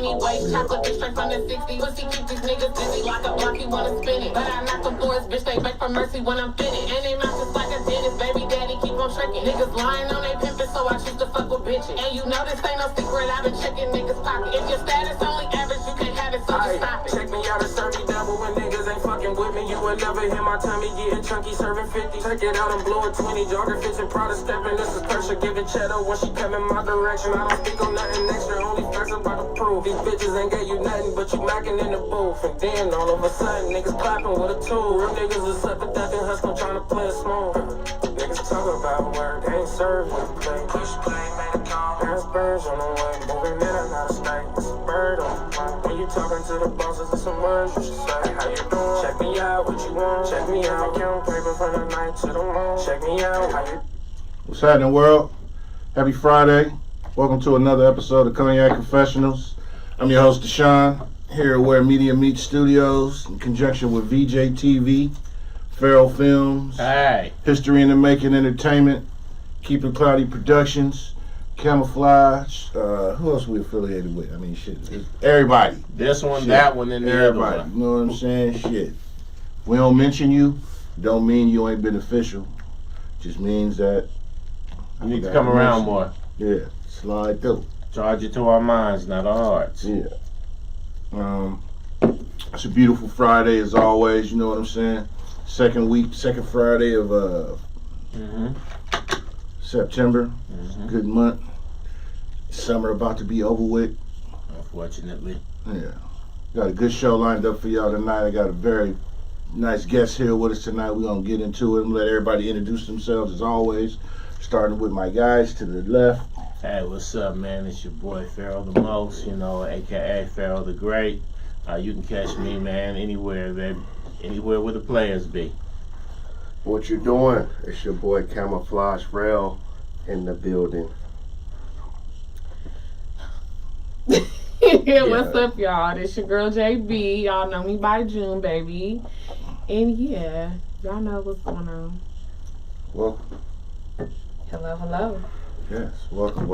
anyway. Chocolate bitch straight from the 60s. Pussy keep these niggas busy like a block, he wanna spin it. But I knock them for his bitch, they beg for mercy when I'm finished. And they mouth just like a dentist, baby daddy keep on tricking. Niggas lying on they pimpin', so I choose to fuck with bitches. And you know this ain't no secret, I've been checking niggas' pocket. If your status only average, you can't have it, so just stop it. Check me out, it's 30 double when niggas ain't fucking with me. You will never hear my tummy getting chunky, serving 50. Check it out, I'm blowing 20. Jogger fits and Prada stepping. This is pressure, giving cheddar when she come in my direction. I don't speak on nothing extra, only facts about the proof. These bitches ain't get you nothing, but you macking in the booth. And then all of a sudden, niggas clapping with a tool. Real niggas is up at that and hustling, trying to play it smooth. Niggas talk about work, they ain't serve when you play. Push play, made a call. Parents birds on the way, moving in and out of state. It's a bird on the plane. When you talking to the bosses, there's some words you should say. How you doing? Check me out, what you want? Check me out. Count paper from the night to the morning. Check me out, how you. What's happening, world? Happy Friday. Welcome to another episode of Cognac Confessionals. I'm your host, Deshaun, here at Where Media Meets Studios in conjunction with VJ TV, Feral Films, History in the Making Entertainment, Keep It Cloudy Productions, Camouflage. Who else we affiliated with? I mean, shit. Everybody. This one, Shit. that one, and the Everybody. other one. You know what I'm saying? Shit. If we don't mention you, don't mean you ain't beneficial. Just means that You need to come around more. Yeah, slide through. Charge it to our minds, not our hearts. Yeah. It's a beautiful Friday as always, you know what I'm saying? Second Friday of September. Good month. Summer about to be over with. Unfortunately. Yeah. Got a good show lined up for y'all tonight. I got a very nice guest here with us tonight. We're going to get into it and let everybody introduce themselves as always. Starting with my guys to the left. Hey, what's up, man? It's your boy, Pharaoh the Most, a.k.a. Pharaoh the Great. You can catch me, man, anywhere where the players be. What you doing? It's your boy Camouflage Rail in the building. What's up, y'all? This your girl JB. Y'all know me by June, baby. And yeah, y'all know what's going on. Welcome. Hello, hello. Yes, welcome.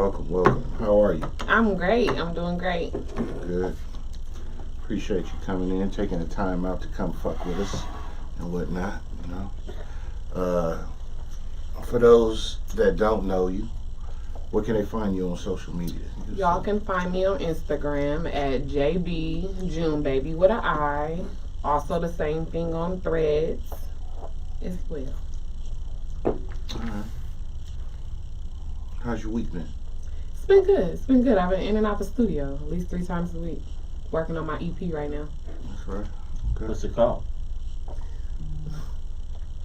How are you? I'm great. I'm doing great. Good. Appreciate you coming in, taking the time out to come fuck with us and whatnot, you know. For those that don't know you, where can they find you on social media? Y'all can find me on Instagram at JBJuneBaby with an I. Also the same thing on Threads as well. Alright. How's your week been? It's been good. I've been in and out the studio at least 3 times a week. Working on my EP right now. That's right. Okay. What's it called?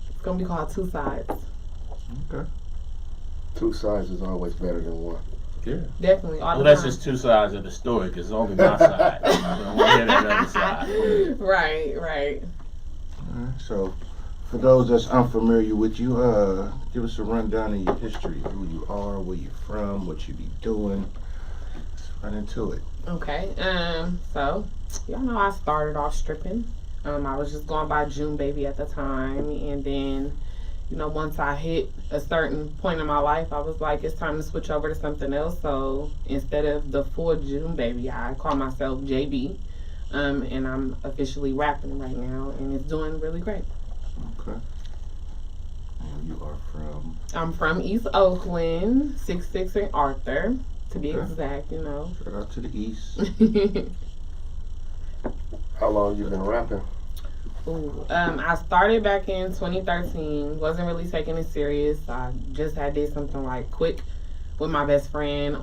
It's gonna be called Two Sides. Okay. 2 sides is always better than one. Yeah. Definitely. Unless it's 2 sides of the story, because it's only my side. I don't want to hear that other side. Right. Alright, so for those that's unfamiliar with you, give us a rundown of your history, who you are, where you're from, what you be doing. Let's run into it. Okay, so y'all know I started off stripping. I was just going by June Baby at the time, and then, once I hit a certain point in my life, I was like, it's time to switch over to something else. So instead of the full June Baby, I call myself JB, and I'm officially rapping right now, and it's doing really great. Okay. And you are from? I'm from East Oakland, 66 and Arthur. To be Okay. exact, Shout out to the East. How long you been rapping? Ooh, I started back in 2013. Wasn't really taking it serious. I just had did something like quick with my best friend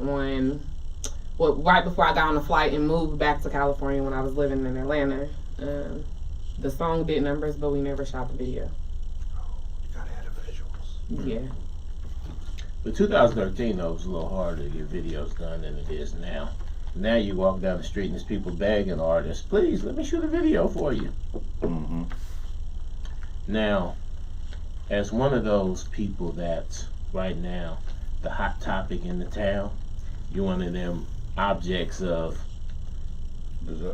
right before I got on the flight and moved back to California when I was living in Atlanta. The song did numbers, but we never shot the video. Oh, you gotta add the visuals. Yeah. But 2013, though, was a little harder to get videos done than it is now. Now you walk down the street and there's people begging artists, please, let me shoot a video for you. Mm-hmm. Now, as one of those people that's right now the hot topic in the town, you're one of them objects of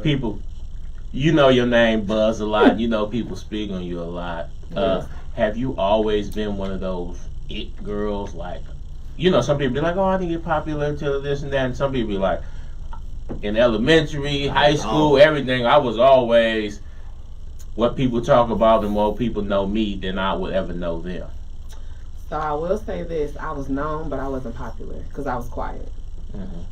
people. You know your name buzz a lot. People speak on you a lot. Yes. Have you always been one of those it girls? Like, some people be like, oh, I didn't get popular till this and that. And some people be like, in elementary, high school, everything, I was always what people talk about, and more people know me than I would ever know them. So I will say this: I was known, but I wasn't popular because I was quiet.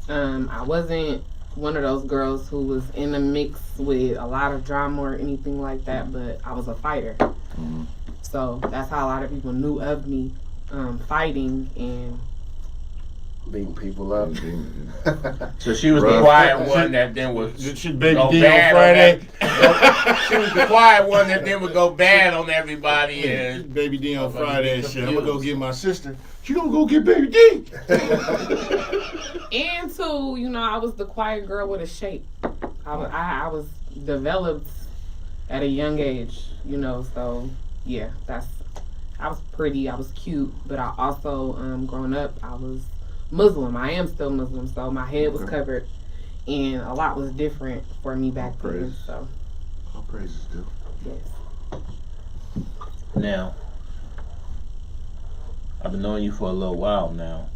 I wasn't one of those girls who was in the mix with a lot of drama or anything like that, but I was a fighter. So that's how a lot of people knew of me, fighting and beating people up. So she was the quiet one that then would She Baby go D bad on Friday. She was the quiet one that then would go bad on everybody. And Baby D on Friday and shit. I'm gonna go get my sister. She gonna go get Baby D. and too, you know, I was the quiet girl with a shape. I was developed at a young age, you know. So yeah, I was pretty, I was cute, but I also growing up I was Muslim. I am still Muslim, so my head was covered, and a lot was different for me back then. So all praises due. yes. now, I've been knowing you for a little while now.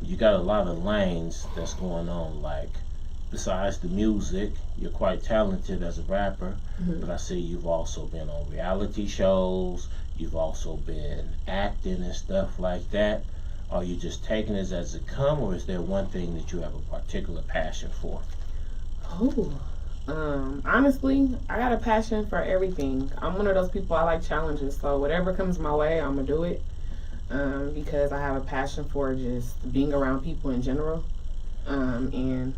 You got a lot of lanes that's going on. Like, besides the music, you're quite talented as a rapper. But I see you've also been on reality shows. You've also been acting and stuff like that. Are you just taking it as it come, or is there one thing that you have a particular passion for? Honestly, I got a passion for everything. I'm one of those people, I like challenges. So whatever comes my way, I'm gonna do it. Because I have a passion for just being around people in general. And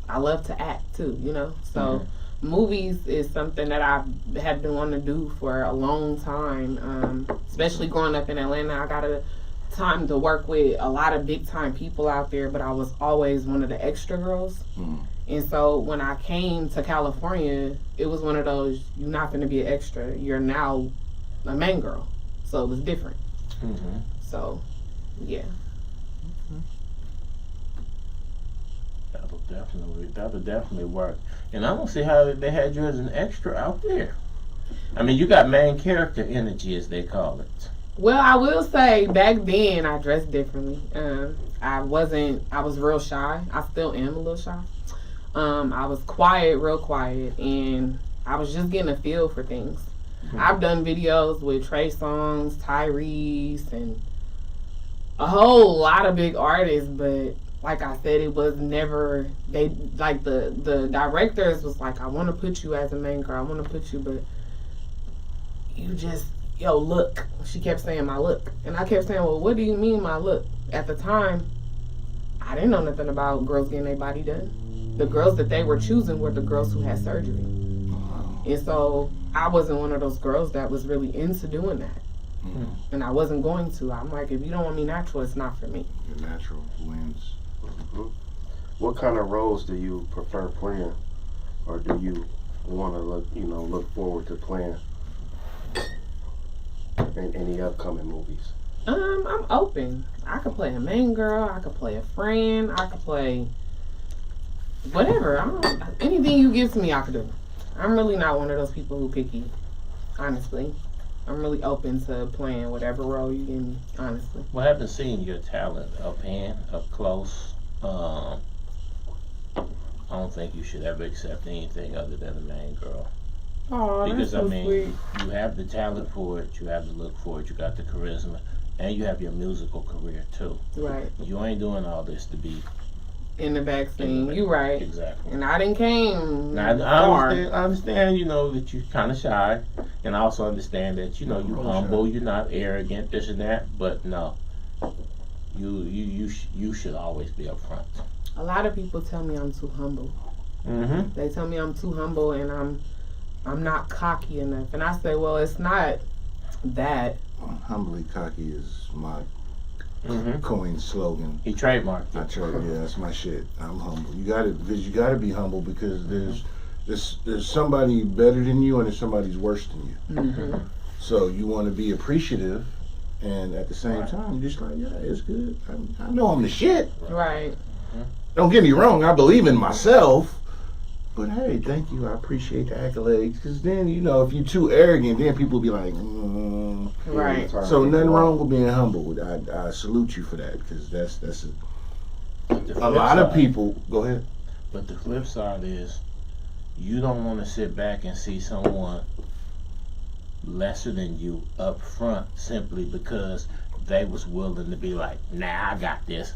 I love to act too, you know. So movies is something that I've had been wanting to do for a long time. Especially growing up in Atlanta, I got a time to work with a lot of big time people out there, but I was always one of the extra girls. And so when I came to California, it was one of those, you're not going to be an extra, you're now a main girl. So it was different. So yeah, that'll definitely work. And I don't see how they had you as an extra out there. I mean, you got main character energy, as they call it. well, I will say back then I dressed differently. I was real shy. I still am a little shy. I was real quiet, and I was just getting a feel for things. I've done videos with Trey Songz, Tyrese, and a whole lot of big artists, but like I said, it was never, the directors was like, I want to put you as a main girl, I want to put you, but you just, look. She kept saying my look. And I kept saying, well, what do you mean my look? At the time, I didn't know nothing about girls getting their body done. The girls that they were choosing were the girls who had surgery. And so I wasn't one of those girls that was really into doing that. And I wasn't going to. I'm like, if you don't want me natural, it's not for me. Your natural wins. What kind of roles do you prefer playing, or do you want to look forward to playing in any upcoming movies? I'm open. I could play a main girl. I could play a friend. I could play whatever. Anything you give to me, I could do. I'm really not one of those people who picky. Honestly, I'm really open to playing whatever role you give me. Honestly. Well, I haven't seen your talent up close. I don't think you should ever accept anything other than a main girl. Oh, Because that's so sweet. you have the talent for it, you have the look for it, you got the charisma, and you have your musical career too. Right. You ain't doing all this to be In the back scene. You right. Exactly. And I didn't came Now, far. I understand, that you're kind of shy, and I also understand that, you're humble, you're not arrogant, this and that, but no, you should always be upfront. A lot of people tell me I'm too humble. They tell me I'm too humble and I'm not cocky enough. And I say, well, it's not that. Humbly cocky is my coined slogan. He trademarked I it. that's my shit. I'm humble. You gotta be humble because there's somebody better than you and there's somebody's worse than you. So you want to be appreciative, and at the same time, you're just like, yeah, it's good. I know I'm the shit. Right. Don't get me wrong. I believe in myself. But hey, thank you. I appreciate the accolades. Because then, if you're too arrogant, then people will be like, Right. So nothing wrong with being humble. I salute you for that because that's a lot of people. Go ahead. But the flip side is, you don't want to sit back and see someone lesser than you up front simply because they was willing to be like, nah, I got this.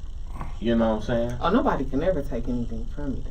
You know what I'm saying? Oh, nobody can ever take anything from me, though.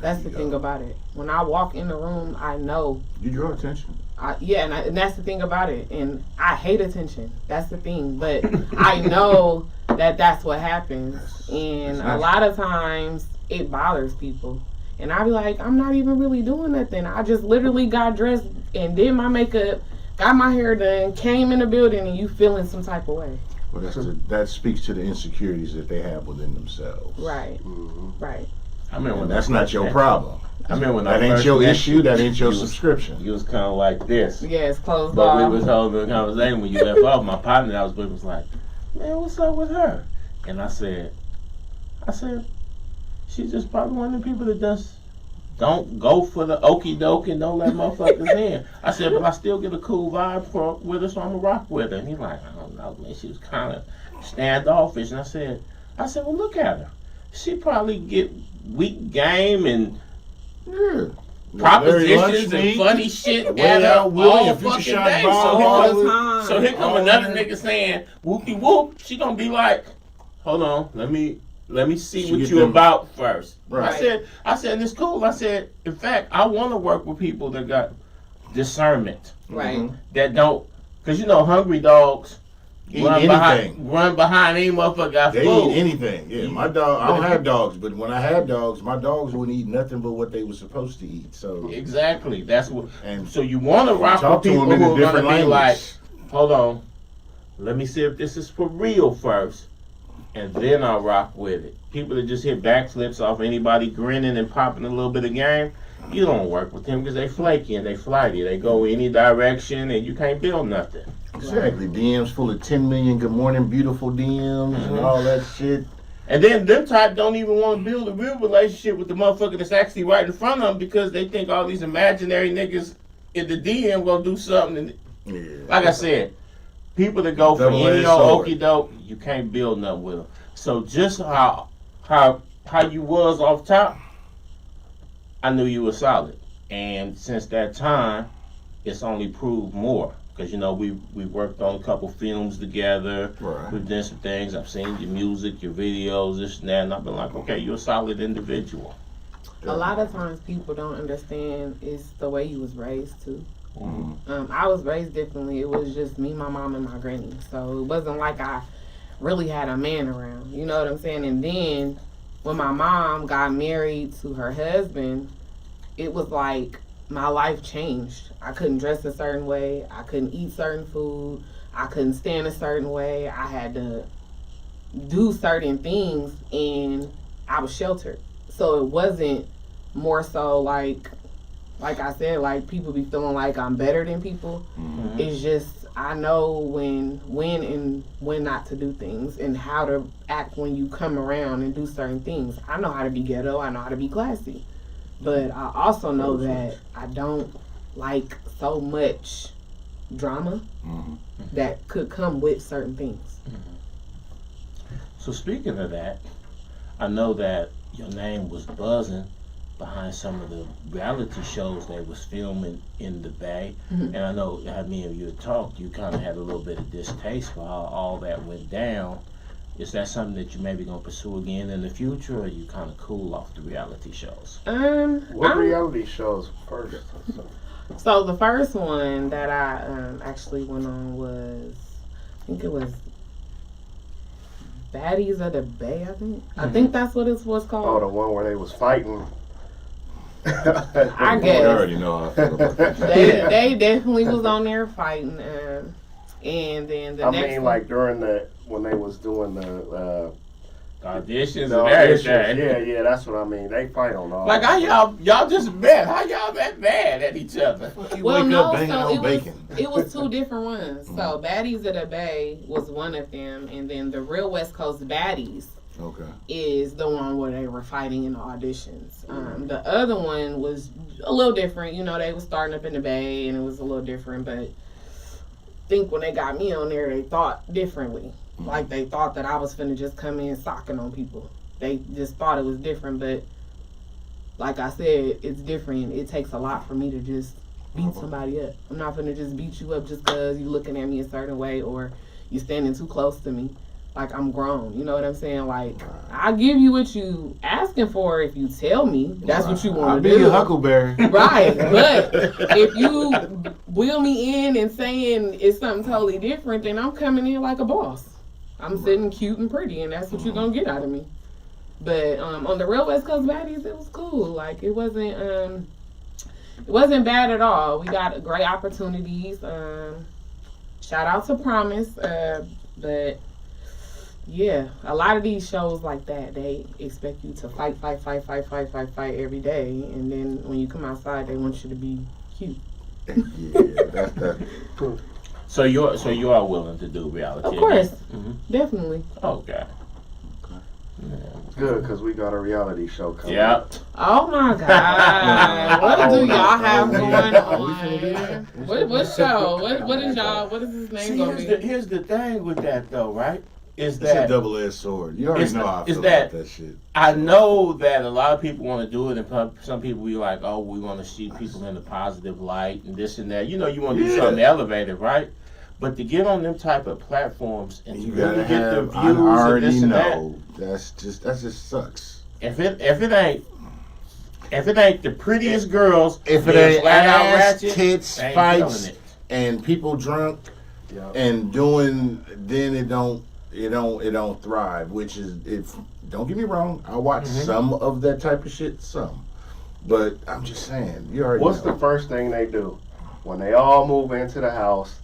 That's the thing about it. When I walk in the room, I know. You draw attention. And that's the thing about it. And I hate attention. That's the thing. But I know that that's what happens. And a lot of times, it bothers people. And I be like, I'm not even really doing nothing. I just literally got dressed and did my makeup, got my hair done, came in the building, and you feeling some type of way. Well, that speaks to the insecurities that they have within themselves. Right. Mm-hmm. Right. I mean, when That's not your problem. I mean, when that I ain't first your met issue. That ain't your subscription. You was kind of like this. Yeah, it's closed But off. we was holding a conversation when you left off. My partner that I was with was like, man, what's up with her? And I said, she's just probably one of the people that just don't go for the okie doke and don't let motherfuckers in. I said, but I still get a cool vibe with her, so I'm going to rock with her. And he's like, I don't know, man. She was kind of standoffish. And I said, well, look at her. She probably get weak game and propositions and funny shit at her all fucking day. So here come another nigga saying, whoopie whoop. She going to be like, hold on, let me see what you about first. Right. I said, and it's cool. I said, in fact, I want to work with people that got discernment. Right. That don't, because hungry dogs run behind any motherfucker got They food. eat anything. Yeah, my dog. I don't have dogs, but when I had dogs, my dogs wouldn't eat nothing but what they were supposed to eat. So exactly, that's what. And so you want to rock talk with to people them in who a are gonna different be language. like, hold on, let me see if this is for real first, and then I'll rock with it. People that just hit backflips off anybody grinning and popping a little bit of game, you don't work with them because they flaky and they flighty. They go any direction and you can't build nothing. Exactly. DMs full of 10 million good morning beautiful DMs and all that shit. And then them type don't even want to build a real relationship with the motherfucker that's actually right in front of them because they think all these imaginary niggas in the DM gonna do something. And, like I said, people that go for any old okie doke, you can't build nothing with them. So just how you was off top, I knew you were solid. And since that time, it's only proved more. Because, we worked on a couple films together. Right. We've done some things. I've seen your music, your videos, this and that. And I've been like, okay, you're a solid individual. A lot of times people don't understand is the way you was raised, too. Mm-hmm. I was raised differently. It was just me, my mom, and my granny. So it wasn't like I really had a man around. You know what I'm saying? And then when my mom got married to her husband, it was like my life changed. I couldn't dress a certain way. I couldn't eat certain food. I couldn't stand a certain way. I had to do certain things, and I was sheltered. So it wasn't more so like I said, like people be feeling like I'm better than people. Mm-hmm. It's just I know when and when not to do things and how to act when you come around and do certain things. I know how to be ghetto. I know how to be classy. But I also know that I don't like so much drama that could come with certain things. So speaking of that, I know that your name was buzzing behind some of the reality shows they was filming in the Bay. And I know me and you had talked, you kind of had a little bit of distaste for how all that went down. Is that something that you maybe gonna pursue again in the future, or are you kind of cool off the reality shows? What reality shows first? So the first one that I actually went on was, I think it was Baddies of the Bay. I think that's what it was called. Oh, the one where they was fighting. I I guess already know how I feel about that. they definitely was on there fighting, and then the next one, like during when they was doing the Auditions the and auditions. everything. Yeah, that's what I mean. They fight on all. Like how y'all just met? How y'all that bad at each other? You well, wake no, up banging so on bacon. it was two different ones. So Baddies of the Bay was one of them, and then the real West Coast Baddies Okay. is the one where they were fighting in the auditions. The other one was a little different. They was starting up in the Bay, and it was a little different. But I think when they got me on there, they thought differently. Like they thought that I was finna just come in socking on people. They just thought it was different, but like I said, it's different. It takes a lot for me to just beat somebody up. I'm not gonna just beat you up just because you looking at me a certain way or you standing too close to me. Like, I'm grown. You know what I'm saying? Like, I'll give you what you asking for if you tell me that's what you want to do. I'll be your huckleberry. Right. But if you wheel me in and saying it's something totally different, then I'm coming in like a boss. I'm sitting cute and pretty, and that's what you're going to get out of me. But on the real West Coast Baddies, it was cool. Like, it wasn't bad at all. We got great opportunities. Shout out to Promise. But yeah, a lot of these shows like that, they expect you to fight every day, and then when you come outside, they want you to be cute. Yeah, that's that. So you are willing to do reality? Of course, Mm-hmm. definitely. Okay. Yeah. Good, because we got a reality show coming. Yep. Oh my God! What do y'all have going on? What show? What is y'all? What is his name See, gonna be? here's the thing with that though, right? Is It's a that double-edged sword. You already know how I feel about that shit. I know that a lot of people want to do it, and some people be like, "Oh, we want to see people in a positive light and this and that." You know, you want to do something elevated, right? But to get on them type of platforms and to You really gotta get the have. views I and already this and know. That just sucks. if it ain't the prettiest girls, If it being ain't flat out ass, ratchet, tits, they ain't fights, feeling it. and people drunk Yep. and doing, then it don't thrive. Which is, if don't get me wrong, I watch some of that type of shit, but I'm just saying, you already What's know. the first thing they do? When they all move into the house,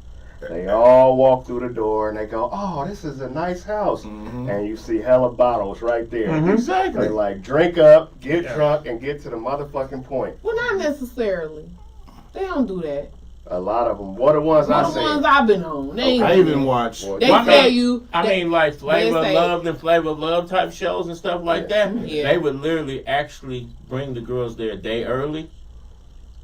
they all walk through the door and they go, "Oh, this is a nice house." And you see hella bottles right there. Exactly. They like drink up, get drunk, and get to the motherfucking point. Well, not necessarily. They don't do that. A lot of them. What are the ones I What the ones see? I've been on? They ain't I do even that. watch. They Why tell not? you. I mean, like Flavor of say- Love and Flavor of Love type shows and stuff like that. Yeah. They would literally actually bring the girls there a day early.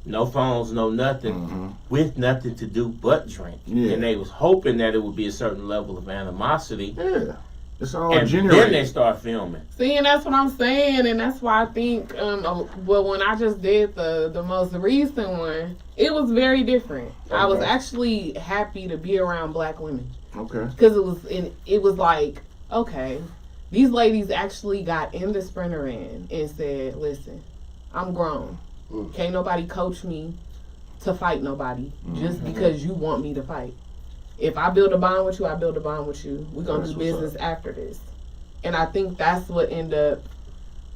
No phones, no nothing, with nothing to do but drink. Yeah. And they was hoping that it would be a certain level of animosity. Yeah, it's all And then they generated. start filming. See, and that's what I'm saying, and that's why I think, well, when I just did the most recent one, it was very different. I was actually happy to be around black women Okay. because it was like, okay, these ladies actually got in the Sprinter van and said, "Listen, I'm grown. Can't nobody coach me to fight nobody just because you want me to fight. If I build a bond with you, I build a bond with you. We're going to That's do what's business after this." And I think that's what ended up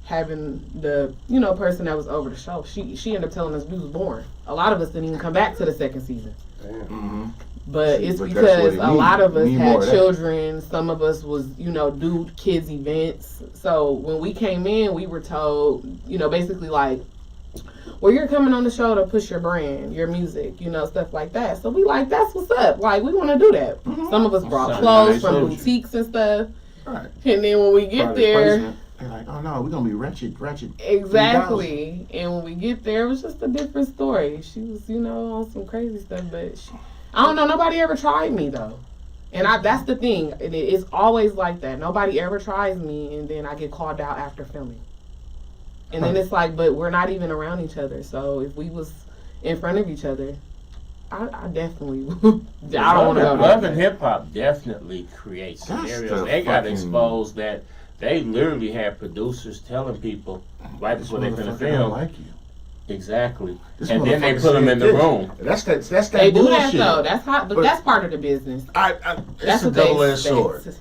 having the, person that was over the show. She ended up telling us we was boring. A lot of us didn't even come back to the second season. Damn. But See, it's but that's because what it a lot need. of us Need had more of that. children. Some of us was, do kids events. So when we came in, we were told, basically like, well, you're coming on the show to push your brand, your music, stuff like that. So we like, that's what's up. Like, we want to do that. Some of us brought Sounds clothes nice. from Told you. boutiques and stuff. Right. And then when we get Product there, placement. They're like, "Oh no, we're gonna be wretched." exactly. And when we get there, it was just a different story. She was, on some crazy stuff, but I don't know. Nobody ever tried me though. And that's the thing. And it's always like that. Nobody ever tries me, and then I get called out after filming. And then it's like, but we're not even around each other. So if we was in front of each other, I definitely, I don't want to go Love there. and hip hop definitely creates That's scenarios. the They got fucking- exposed that they literally had producers telling people right This before they finna motherfucker don't film. like you. Exactly. This And then they motherfucker put them said in the this. room. That's that They do bullshit. that though. That's how, but But- that's part of the business. It's That's a what they double-edged expect. sword.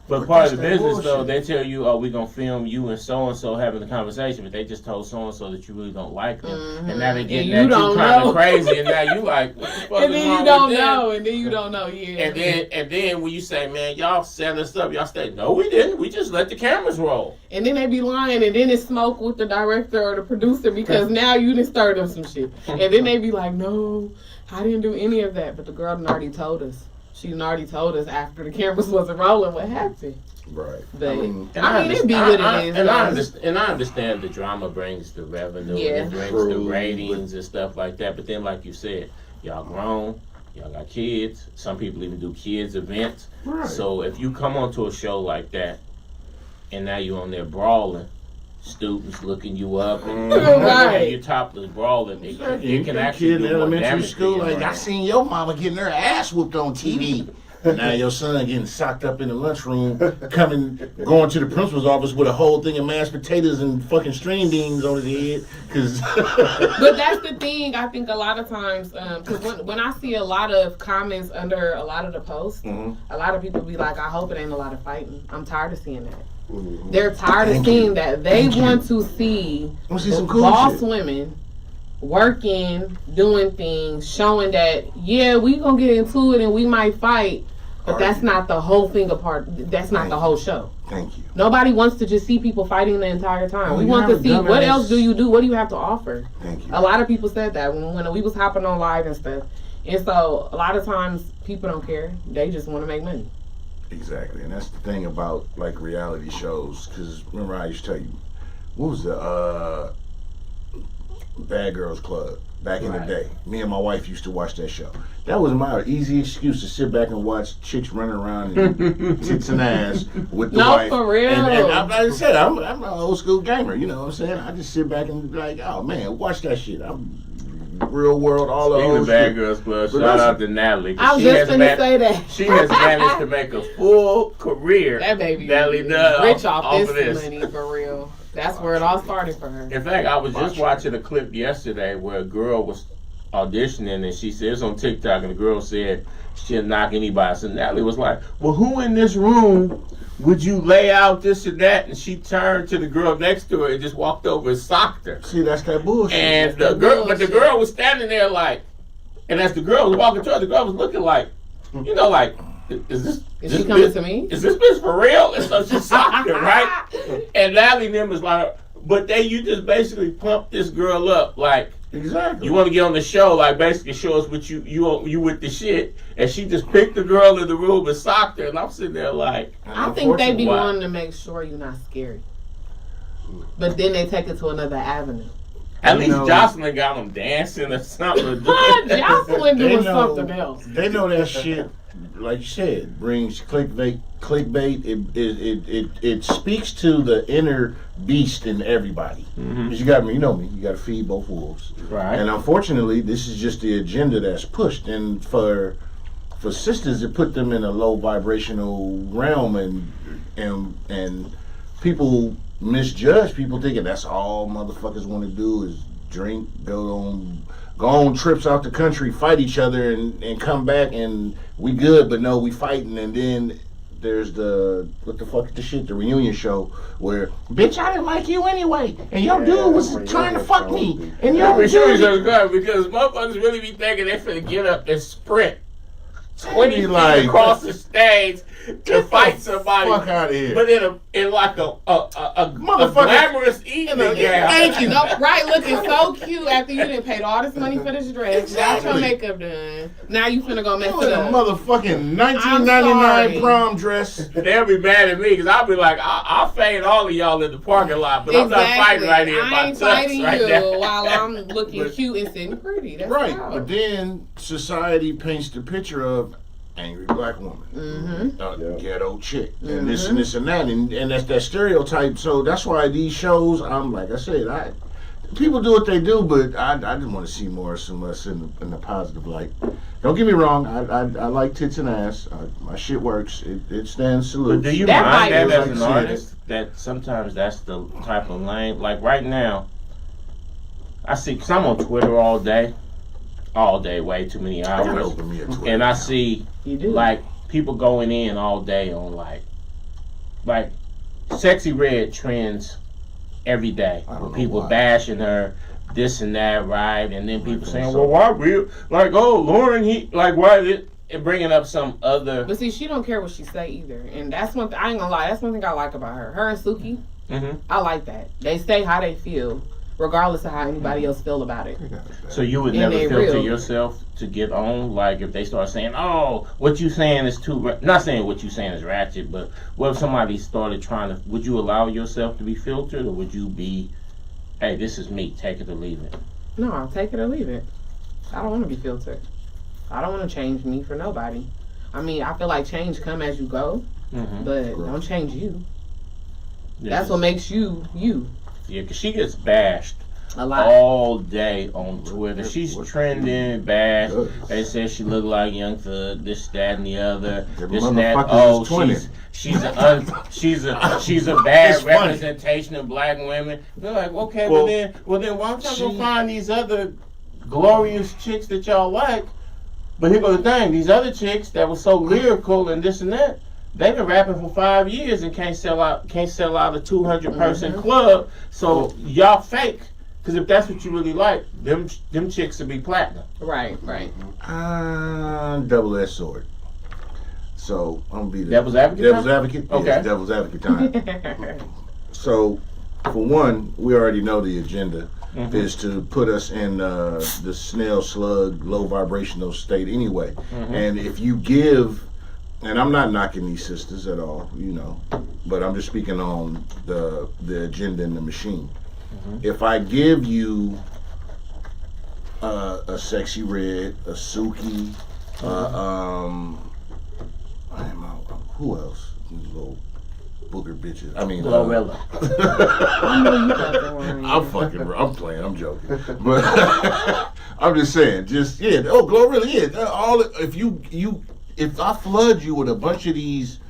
But But part of the that's that business, though, bullshit. they tell you, "Oh, we're gonna film you and so having a conversation," but they just told so and so that you really don't like them, and now they getting And you that you don't kind know. of crazy, and now you like, what the fuck And is then wrong you don't with them? know, and then you don't know, yeah. And then when you say, "Man, y'all set us up," y'all say, "No, we didn't. We just let the cameras roll." And then they be lying, and then it's smoke with the director or the producer because now you done stirred up some shit. And then they be like, "No, I didn't do any of that." But the girl done already told us. She done already told us after the cameras wasn't rolling what happened. Right. But, And I mean, it be what it is. And I understand the drama brings the revenue, Yeah. it brings the ratings and stuff like that. But then, like you said, y'all grown, y'all got kids. Some people even do kids events. Right. So if you come onto a show like that, and now you're on there brawling, students looking you up, and Right. you're topless brawling. It can That actually kid do in more elementary damage to school, your like, brain. I seen your mama getting her ass whooped on TV. Now your son getting socked up in the lunchroom, going to the principal's office with a whole thing of mashed potatoes and fucking string beans on his head. Cause But that's the thing. I think a lot of times, because when I see a lot of comments under a lot of the posts, a lot of people be like, "I hope it ain't a lot of fighting." I'm tired of seeing that. They're tired of seeing that. They want to see some cool boss shit. women working, doing things, showing that we gonna get into it and we might fight, but that's not the whole thing apart. That's not the whole show. Thank you. Nobody wants to just see people fighting the entire time. Oh, We you want to have a see what dumbass- else do you do? What do you have to offer? Thank you. A lot of people said that when we was hopping on live and stuff. And so a lot of times people don't care. They just want to make money. Exactly, and that's the thing about like reality shows. Because remember, I used to tell you, what was the Bad Girls Club back in the day? Me and my wife used to watch that show. That was my easy excuse to sit back and watch chicks running around and tits and ass with the wife. For real. And like I said, I'm an old school gamer. You know what I'm saying? I just sit back and be like, oh man, watch that shit. I'm real world, all the Speaking old of Bad shit. Girls Club, But shout out to Natalie. I was just gonna say that. She has managed to make a full career. That baby Natalie does rich off of this money for real. That's where it all started for her. In fact, I was just watching a clip yesterday where a girl was auditioning and she said, it's on TikTok, and the girl said she'll knock anybody. So Natalie was like, well, who in this room would you lay out this and that? And she turned to the girl next to her and just walked over and socked her. See, that's that bullshit. And the girl was standing there like, and as the girl was walking toward her, the girl was looking like, you know, like, is she coming to me? Is this bitch for real? And so she socked her, right? And Natalie and them was like, but you just basically pumped this girl up, like, Exactly. you want to get on the show, like basically show us what you with the shit, and she just picked the girl in the room and socked her, and I'm sitting there like, I think they be Why? wanting to make sure you're not scary, but then they take it to another avenue. at You least know- Jocelyn got them dancing or something. Jocelyn They doing know- something else. They know that shit, like you said, brings clickbait. It speaks to the inner beast in everybody. Because you got me, you know me. You got to feed both wolves. Right. And unfortunately, this is just the agenda that's pushed. And for sisters, it put them in a low vibrational realm, and people misjudge. People thinking that's all motherfuckers want to do is drink, go on trips out the country, fight each other, and come back, and we good, but no, we fighting. And then there's the reunion show where, bitch, I didn't like you anyway, and your dude was trying to fuck me, and Yeah, your we sure dude. so good because motherfuckers really be thinking they finna get up and sprint 20 feet like, across the stage to fight somebody. Fuck out of here. But in like a Motherfucker. glamorous evening gown. Thank you. No, right, looking so cute after you done paid all this money for this dress. Got your Exactly. makeup done. Now you finna go mess With it a up. motherfucking I'm 1999 sorry. prom dress. They'll be mad at me because I'll be like, I'll fade all of y'all in the parking lot, but I'm not fighting right here. I My ain't tux fighting right you now. while I'm looking cute and sitting pretty. That's Right, how. but then society paints the picture of angry black woman, ghetto chick, and this and this and that, and that's that stereotype. So that's why these shows, I'm like I said, people do what they do, but I didn't want to see more of us in the positive light. Don't get me wrong, I like tits and ass. My shit works. It stands salute. But do you That mind might that be as like an shit. artist? That sometimes that's the type of lane. Like right now, I see, because I'm on Twitter all day, way too many I gotta hours. open me a Twitter And I account. see You do. like people going in all day on like Sexy Red trends every day. I don't know People why. bashing her, this and that, right? And then people saying, well, why real? Like, oh, Lauren, why is it? And bringing up some other. But see, she don't care what she say either, and that's one. I ain't gonna lie. That's one thing I like about her. Her and Suki, I like that. They say how they feel, regardless of how anybody else feel about it. So you would And never they filter real. yourself to get on? Like if they start saying, oh, what you saying is not saying what you saying is ratchet, but what if somebody started trying to, would you allow yourself to be filtered, or would you be, hey, this is me, take it or leave it? No, I'll take it or leave it. I don't want to be filtered. I don't want to change me for nobody. I mean, I feel like change come as you go, but don't change you. That's what makes you, you. Yeah, because she gets bashed A lot. all day on Twitter. She's What- trending, bashed. Good. They say she look like Young Thug, this, that, and the other. The This and that. motherfuckers Oh, is twinning. she's a It's bad funny. representation of black women. They're like, okay, Well, well then why don't y'all go find these other glorious chicks that y'all like? But here goes the thing: these other chicks that were so lyrical and this and that, they've been rapping for 5 years and can't sell out a 200-person club. So y'all fake. Because if that's what you really like, them chicks will be platinum. Right. Double-edged sword. So I'm gonna be the Devil's advocate Devil's time? advocate. Okay. Yes, devil's advocate time. So, for one, we already know the agenda is to put us in the snail slug, low vibrational state anyway. And if you give, and I'm not knocking these sisters at all, you know, but I'm just speaking on the agenda and the machine. If I give you a Sexy Red, a Suki, who else? These little booger bitches. I mean, Glorilla. I know you got that one. I'm playing, I'm joking. But I'm just saying, oh, Glorilla, if I flood you with a bunch of these,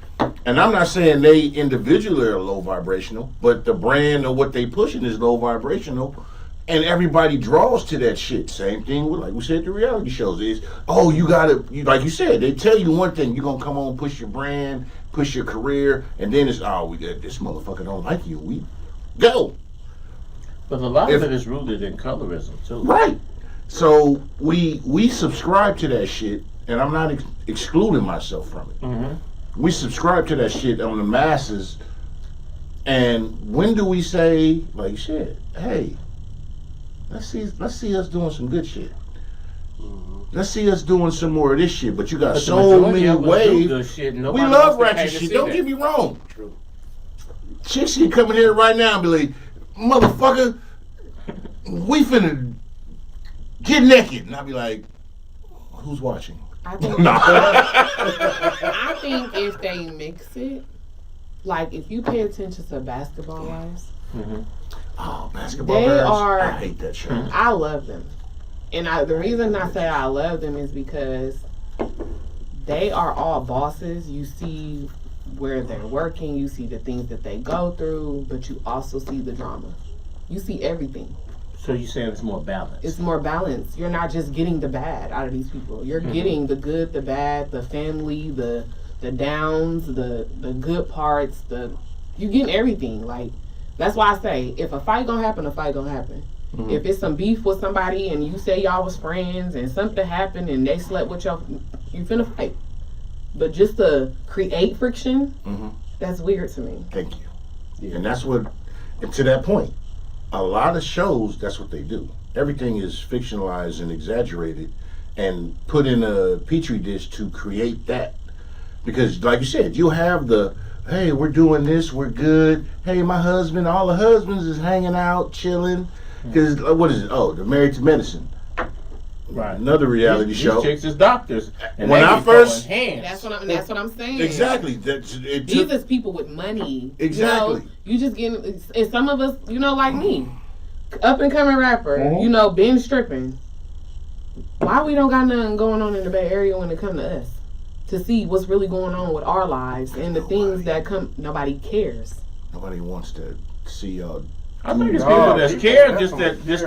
and I'm not saying they individually are low vibrational, but the brand or what they pushing is low vibrational, and everybody draws to that shit. Same thing with, like we said, the reality shows is, oh, like you said, they tell you one thing, you're gonna come on, push your brand, push your career, and then it's, this motherfucker don't like you. We go. But a lot of it is rooted in colorism too. Right. So we subscribe to that shit, and I'm not excluding myself from it. We subscribe to that shit on the masses, and when do we say, like, shit, hey, let's see us doing some good shit. Let's see us doing some more of this shit. But you got But the so majority many of us do ways. good shit, and We nobody love wants to pay ratchet to shit. see Don't that. get me wrong. Chicks can come in here right now and be like, motherfucker, we finna get naked. And I'll be like, who's watching? I think, Nah. I think if they mix it, like if you pay attention to Basketball Wives, Oh, Basketball They Wives? are- I hate that show. I love them. And the reason I say I love them is because they are all bosses. You see where they're working, you see the things that they go through, but you also see the drama. You see everything. So you're saying it's more balanced? It's more balanced. You're not just getting the bad out of these people. You're getting the good, the bad, the family, the downs, the good parts. You're getting everything. Like, that's why I say, if a fight gonna happen, a fight gonna happen. If it's some beef with somebody and you say y'all was friends and something happened and they slept with y'all, you finna fight. But just to create friction, that's weird to me. Thank you. Yeah. And that's what, and to that point, a lot of shows, that's what they do. Everything is fictionalized and exaggerated and put in a petri dish to create that. Because, like you said, you have the, hey, we're doing this, we're good. Hey, my husband, all the husbands is hanging out, chilling. Because, what is it? Oh, they're Married to Medicine. Right. Another reality These show. chicks is doctors. And When they I be first- throwing hands. That's what I'm saying. Exactly. These is people with money. Exactly. You just getting, and some of us, like me, up and coming rapper, been stripping. Why we don't got nothing going on in the Bay Area when it come to us? To see what's really going on with our lives and the things that come, nobody cares. Nobody wants to see y'all. I think it's people that care, just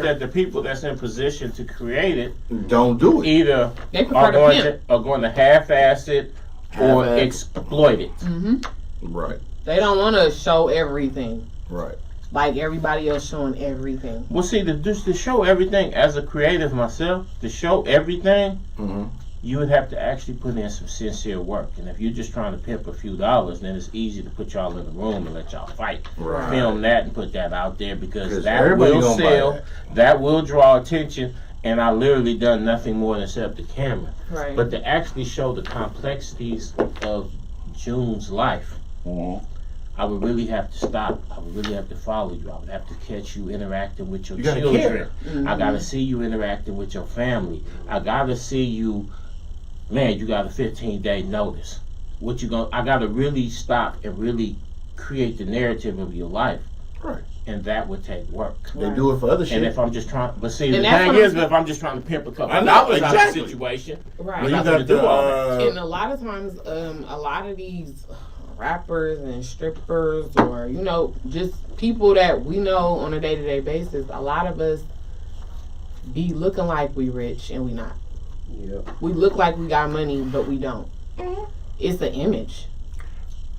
that the people that's in position to create it Don't do it. either They prefer are to going to half-ass it or Half-ass. exploit it. Right. They don't want to show everything Right. like everybody else showing everything. Well, see, to show everything, as a creative myself, to show everything, you would have to actually put in some sincere work. And if you're just trying to pimp a few dollars, then it's easy to put y'all in the room and let y'all fight. Right. Film that and put that out there because that everybody will gonna buy sell, that. that will draw attention, and I literally done nothing more than set up the camera. Right. But to actually show the complexities of June's life, I would really have to stop. I would really have to follow you. I would have to catch you interacting with your You gotta children. care. I gotta see you interacting with your family. I gotta see you, man, you got a 15-day notice. I gotta really stop and really create the narrative of your life. Right. and that would take work. They do it for other shit. And if I'm just trying, but see, And the that's thing what is, if I'm just trying to pimp a couple I know, dollars out of exactly. the situation, Right. Well, you I'm not got gonna do all the And a lot of times, a lot of these rappers and strippers, or just people that we know on a day-to-day basis, a lot of us be looking like we rich and we not. Yep. We look like we got money, but we don't. It's an image.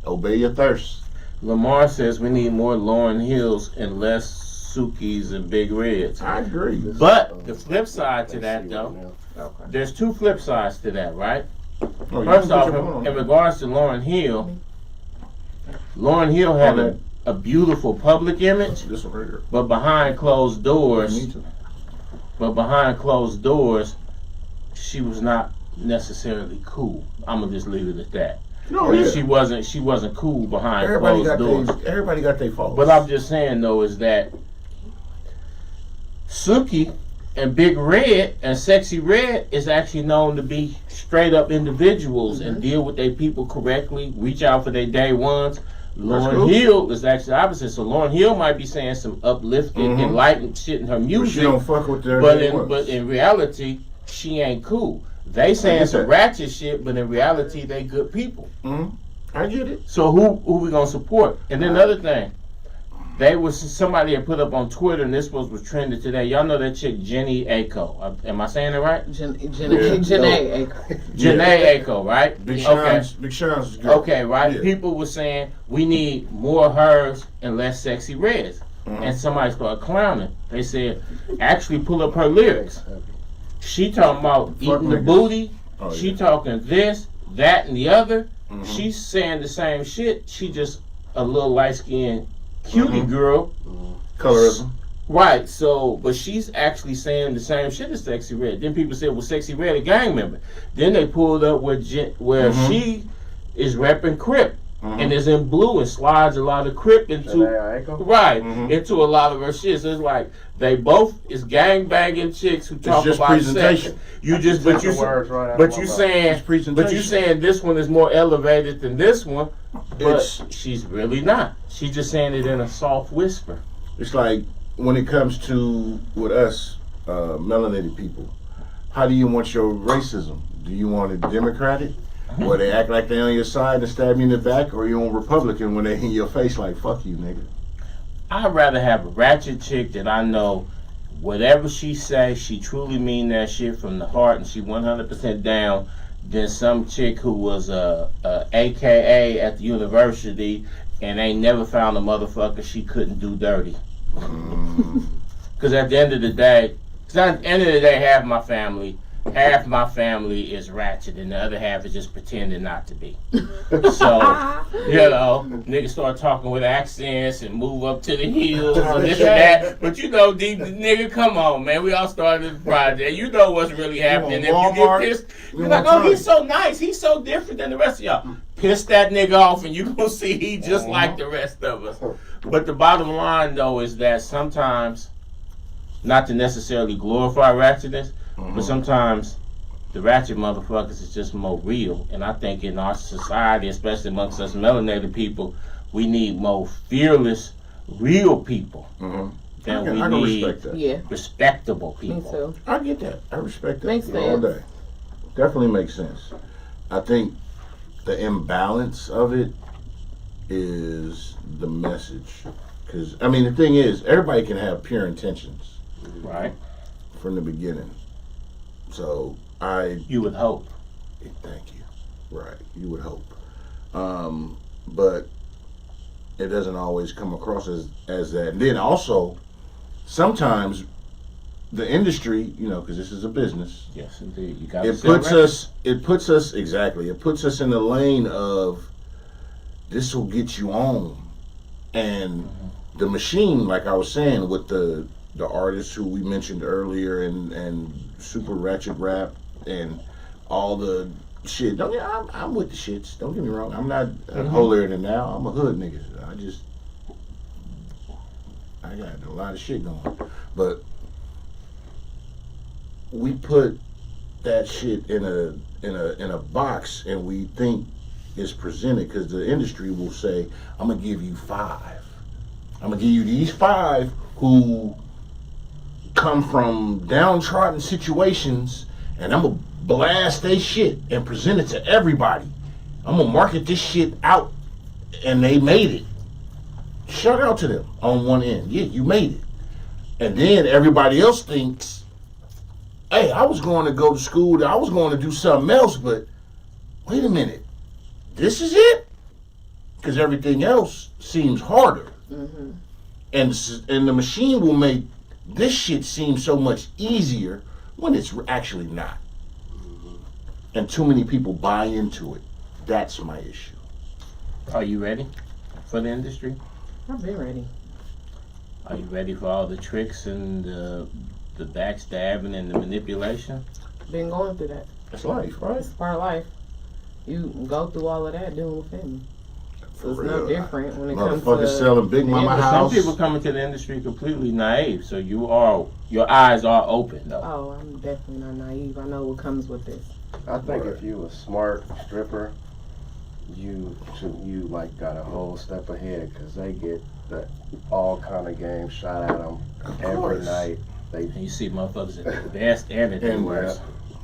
obey your thirst. Lamar says we need more Lauryn Hills and less Sukis and Big Reds. I agree. But the flip side to Let's that, see though, right now. there's two flip sides to that, right? Oh, you First can off, put your phone on. in regards to Lauryn Hill had a beautiful public image, This one right here. but behind closed Me doors, too. she was not necessarily cool. I'm gonna just leave it at that. No, yeah. She wasn't cool behind Everybody closed doors. everybody got their faults. But I'm just saying though is that Suki and Big Red and Sexy Red is actually known to be straight up individuals and deal with their people correctly, reach out for their day ones. Lauryn cool. Hill is actually the opposite. So Lauryn Hill might be saying some uplifting, enlightened shit in her But music, she don't fuck with their but day ones. in reality, she ain't cool. They saying get some that. ratchet shit, but in reality, they good people. I get it. So who we gonna support? And then another thing, somebody had put up on Twitter, and this was trending today. Y'all know that chick Jenny Aiko. Am I saying it right? Janae. Janae Aiko, right? Big Okay. Sean's is good. Okay, right. Yeah. People were saying we need more hers and less Sexy Reds, and somebody started clowning. They said, actually pull up her lyrics. She talking about eating the niggas. booty. Oh, She yeah. talking this, that, and the other. She's saying the same shit. She just a little light skinned cutie girl. Colorism. Right, so, but she's actually saying the same shit as Sexy Red. Then people said, well, Sexy Red a gang member. Then they pulled up where she is repping Crip and is in blue and slides a lot of Crip into, Janae Aiko? right, into a lot of her shit. So it's like, they both is gang banging chicks who talk just about presentation. sex. You just, but you, the words right out but of you my mouth. saying, It's presentation. but you saying this one is more elevated than this one, but It's- she's really not. She's just saying it in a soft whisper. It's like when it comes to with us melanated people, how do you want your racism? Do you want it Democratic, where they act like they on your side and stab you in the back, or you want Republican when they in your face like fuck you, nigga? I'd rather have a ratchet chick that I know whatever she say, she truly mean that shit from the heart and she 100% down than some chick who was a AKA at the university and ain't never found a motherfucker she couldn't do dirty. Because at the end of the day, half my family is ratchet and the other half is just pretending not to be. So, niggas start talking with accents and move up to the heels and this and that. But deep, nigga, come on, man. We all started the project. You know what's really happening. If you Walmart, get pissed, you you're want like, oh, Target. he's so nice. He's so different than the rest of y'all. Piss that nigga off and you gonna see he just like the rest of us. But the bottom line, though, is that sometimes, not to necessarily glorify ratchetness, but sometimes the ratchet motherfuckers is just more real. And I think in our society, especially amongst us melanated people, we need more fearless, real people than we I can need respect that. Yeah, respectable people. me too. I get that. I respect that. Makes all sense. day. Definitely makes sense. I think the imbalance of it is the message. Because, I mean, the thing is, everybody can have pure intentions Right? from the beginning. So, You would hope. thank you. Right, you would hope. But it doesn't always come across as that. And then also, sometimes the industry, because this is a business, Yes, indeed. You got it puts us in the lane of this will get you on. And the machine, like I was saying, with the artists who we mentioned earlier and super ratchet rap and all the shit. I'm with the shits. Don't get me wrong. I'm not holier than thou. I'm a hood nigga. I got a lot of shit going. But we put that shit in a box and we think it's presented because the industry will say, I'm gonna give you 5. I'm gonna give you these 5 who come from downtrodden situations, and I'm gonna blast they shit and present it to everybody. I'm gonna market this shit out, and they made it. Shout out to them on one end. Yeah, you made it. And then everybody else thinks, hey, I was going to go to school, I was going to do something else, but wait a minute, this is it? Because everything else seems harder. Mm-hmm. And the machine will make this shit seem so much easier when it's actually not. And too many people buy into it. That's my issue. Are you ready for the industry? I've been ready. Are you ready for all the tricks and the backstabbing and the manipulation? Been going through that. That's life, right? It's part of life. You go through all of that dealing with family. So it's no different when it comes to motherfuckers selling Big Mama Yeah, house. Some people come into the industry completely naive, so your eyes are open though. Oh, I'm definitely not naive. I know what comes with this. I think if you a smart stripper, you like got a whole step ahead because they get all kind of games shot at them every course. night. And you see motherfuckers at the best and at the And worst.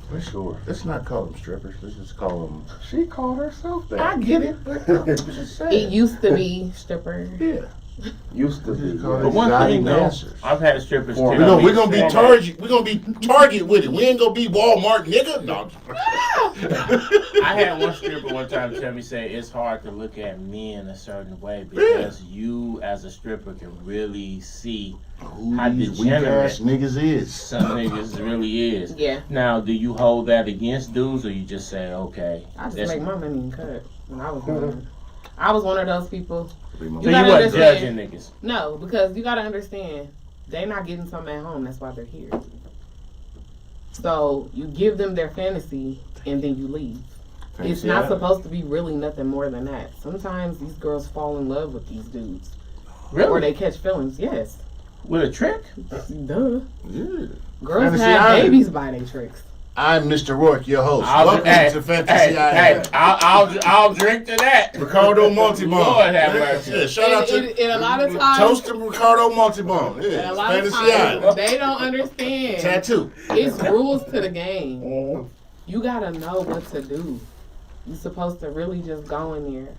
For sure. Let's not call them strippers. Let's just call them. She called herself that. I get it, but I'm just saying. It used to be stripper. Yeah. Used to be. Call But it one thing exotic though, dancers. I've had strippers We're tell me. We're gonna be Target. We're gonna be Target with it. We ain't gonna be Walmart, nigga. No. I had one stripper one time tell me, say it's hard to look at men a certain way because you as a stripper can really see Who How these weak degenerate. ass niggas is. some niggas really is. Yeah. Now, do you hold that against dudes, or you just say, okay? I just that's- make my money and cut when I was young. I was one of those people. So You you gotta wasn't understand. judging niggas. No, because you gotta understand, they not getting something at home. That's why they're here. So you give them their fantasy and then you leave. It's not supposed to be really nothing more than that. Sometimes these girls fall in love with these dudes. Really? Or they catch feelings. Yes. With a trick? Duh. Yeah. Girls Fantasy have Island. babies by their tricks. I'm Mr. Rourke, your host. I'll- Welcome hey, to Fantasy Hey, Island. I'll drink to that. Ricardo Montebon. Lord have mercy. Yeah, shout out to And a lot of times, Toast to Ricardo Montebon. and a Yeah, lot of Fantasy times Island. they don't understand. Tattoo. It's rules to the game. You gotta know what to do. You're supposed to really just go in there.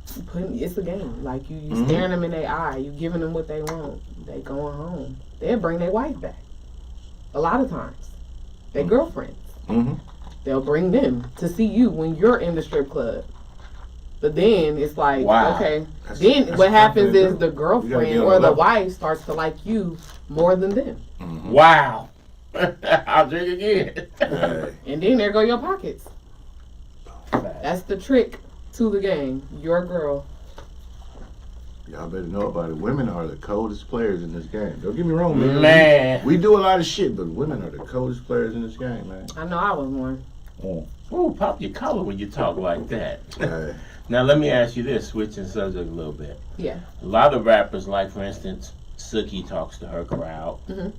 It's a game. Like you staring them in their eye. You giving them what they want. They going home. They'll bring their wife back. A lot of times, their girlfriends. Mm-hmm. They'll bring them to see you when you're in the strip club. But then it's like, Wow. okay. That's Then what happens confident, is the You gotta girlfriend get on or the the level. wife starts to like you more than them. Mm-hmm. Wow. I'll drink again. Hey, And then there go your pockets. That's the trick to the game. Your girl. y'all better know about it. Women are the coldest players in this game. Don't get me wrong, man. Man. We do a lot of shit, but women are the coldest players in this game, man. I know I was one. Ooh, pop your collar when you talk like that. Hey. Now let me ask you this, switching subject a little bit. Yeah. A lot of rappers, like for instance, Suki talks to her crowd. Mhm.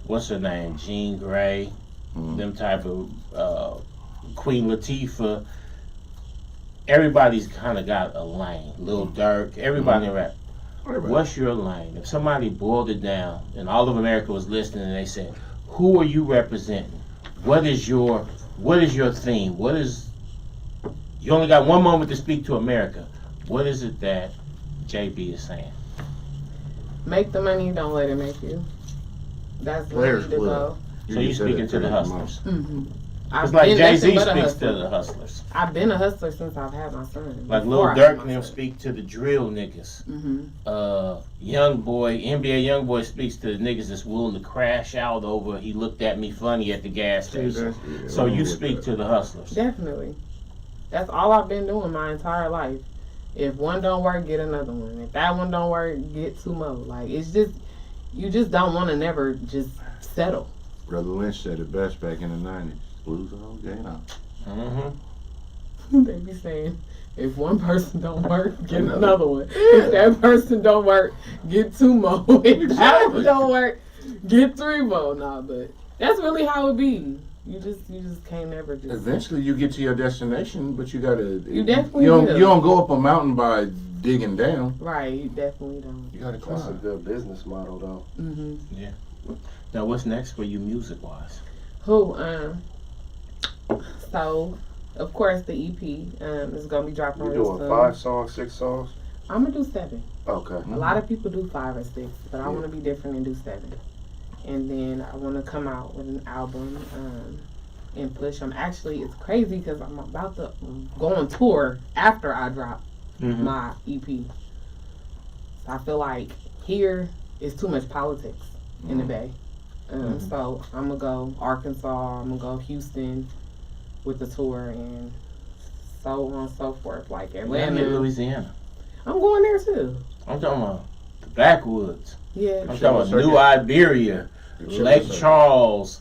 What's her name? Jean Grey. Them type of Queen Latifah. Everybody's kind of got a lane. Lil Durk. Everybody rap. What's your lane? If somebody boiled it down and all of America was listening and they said, "Who are you representing? What is your theme? What is you only got one moment to speak to America. What is it that JB is saying?" Make the money, don't let it make you. That's the way Players to Club. go. So you speaking to the hustlers. Mm-hmm. It's like Jay-Z speaks to the hustlers. I've been a hustler since I've had my son. Like Lil Before I had Durk my and them son. speak to the drill niggas. Mhm. Young boy, NBA Young Boy speaks to the niggas that's willing to crash out over he looked at me funny at the gas station. So you speak to the hustlers. Definitely. That's all I've been doing my entire life. If one don't work, get another one. If that one don't work, get two more. Like, it's just, you just don't want to never just settle. Brother Lynch said it best back in the 90s. Lose the whole game out. Mm-hmm. They be saying, if one person don't work, get another one. If that person don't work, get two more. If that one don't work, get three more. Nah, but that's really how it be. You just can't never just. Eventually, you get to your destination, but you gotta. You definitely You don't do. you don't go up a mountain by digging down. Right, you definitely don't. You gotta That's a climb. good business model, though. Now, what's next for you music-wise? So, of course, the EP is gonna be dropping. You real doing soon. 5 songs, 6 songs? I'm gonna do 7. Okay. A lot of people do 5 or 6, but I Yeah. want to be different and do 7. And then I want to come out with an album and push. It's crazy because I'm about to go on tour after I drop my EP. So I feel like here is too much politics in the Bay. So I'm gonna go Arkansas, I'm gonna go Houston with the tour, and so on and so forth. Like Atlanta, Louisiana. I'm going there too. I'm talking about the backwoods. Yeah, I'm talking about New Iberia, Lake Charles,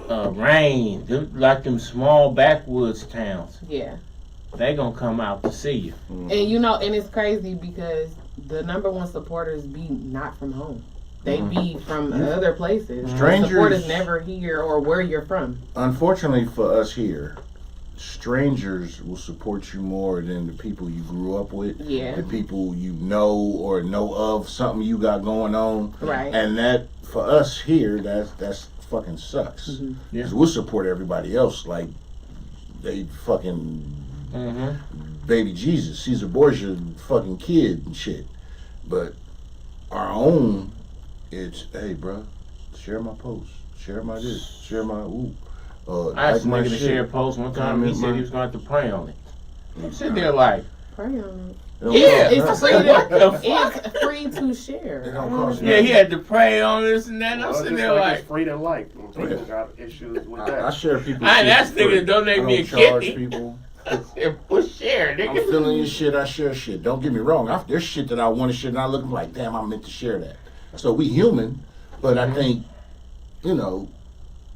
Rain, them small backwoods towns. yeah. They gonna come out to see you. And and it's crazy because the #1 supporters be not from home. They be from other places. Strangers- Supporters never here or where you're from. Unfortunately for us here, strangers will support you more than the people you grew up with. Yeah. The people you know or know of something you got going on. Right. And that, for us here, that's fucking sucks. Mm-hmm. Yeah. 'Cause we'll support everybody else like they fucking baby Jesus, Caesar Borgia fucking kid and shit. But our own, it's, hey, bro, share my post, share my this, share my ooh. I asked a my nigga to shit. share a post one time. He Comment said my- he was going to have to pray on it. I'm sitting there like, Pray on yeah, It's free what the to, fuck? it's free to share. It don't cost Yeah, he had to pray on this and that. And I'm Well, sitting just there like like, it's free to like. People Yeah. got issues with I that. share people. I shit asked for nigga free. to donate I me don't a charge kidney. people. push share, I'm nigga. feeling your shit, I share shit. Don't get me wrong. There's shit that I want to share, and I look like, damn, I meant to share that. So we human, but I think,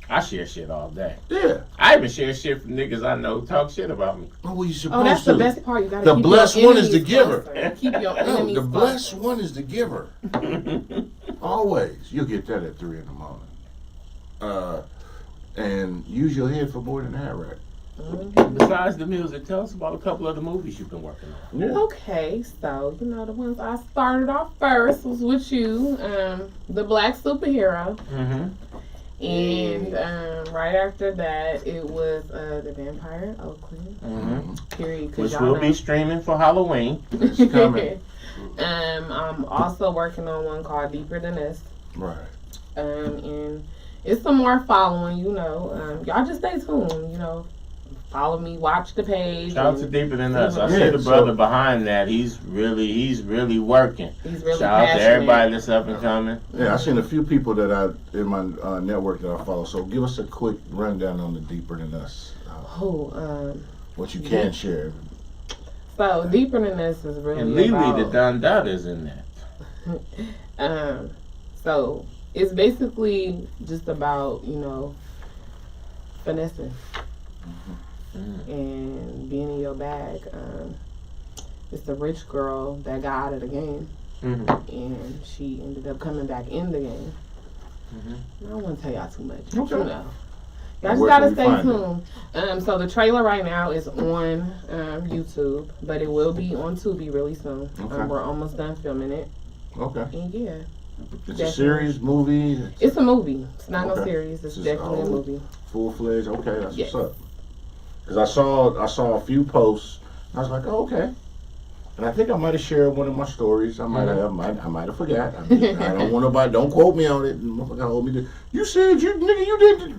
I share shit all day. yeah. I even share shit from niggas I know who talk shit about me. Well, you supposed Oh, that's to. the best part. You gotta The keep blessed your one is the enemies giver. closer. Keep your No, enemies the blessed closer. one is the giver. Always. You'll get that at 3 in the morning. And use your head for more than that, right? Besides the music, tell us about a couple of the movies you've been working on. Yeah. Okay, so the ones I started off first was with you, the Black Superhero, and right after that it was the Vampire in Oakland. Period. 'Cause Which y'all will know. be streaming for Halloween. It's coming. I'm also working on one called Deeper Than This, Right. and it's some more following. Y'all just stay tuned. Follow me, watch the page. Shout out to and Deeper Than Us. I Yeah, see the brother so- behind that. He's really working. He's really Shout out to passionate. everybody that's up and coming. Yeah, I've seen a few people that in my network that I follow. So give us a quick rundown on the Deeper Than Us. What you can share. So Deeper Than This is really And Lily about, the Don Dot is in that. So it's basically just about finessing and being in your bag. It's the rich girl that got out of the game, and she ended up coming back in the game. I don't want to tell y'all too much. But Okay. Y'all just Where gotta can we stay find tuned. So the trailer right now is on YouTube, but it will be on Tubi really soon. Okay. We're almost done filming it, Okay. and yeah, It's Definitely. a series, movie, it's a movie. It's not Okay. no series. It's This is definitely a all- movie. full-fledged. Okay, that's Yes. what's up. Because I saw a few posts. I was like, oh, okay. And I think I might have shared one of my stories. I might have forgot. I don't want nobody. Don't quote me on it. Motherfucker hold me to. You said you did.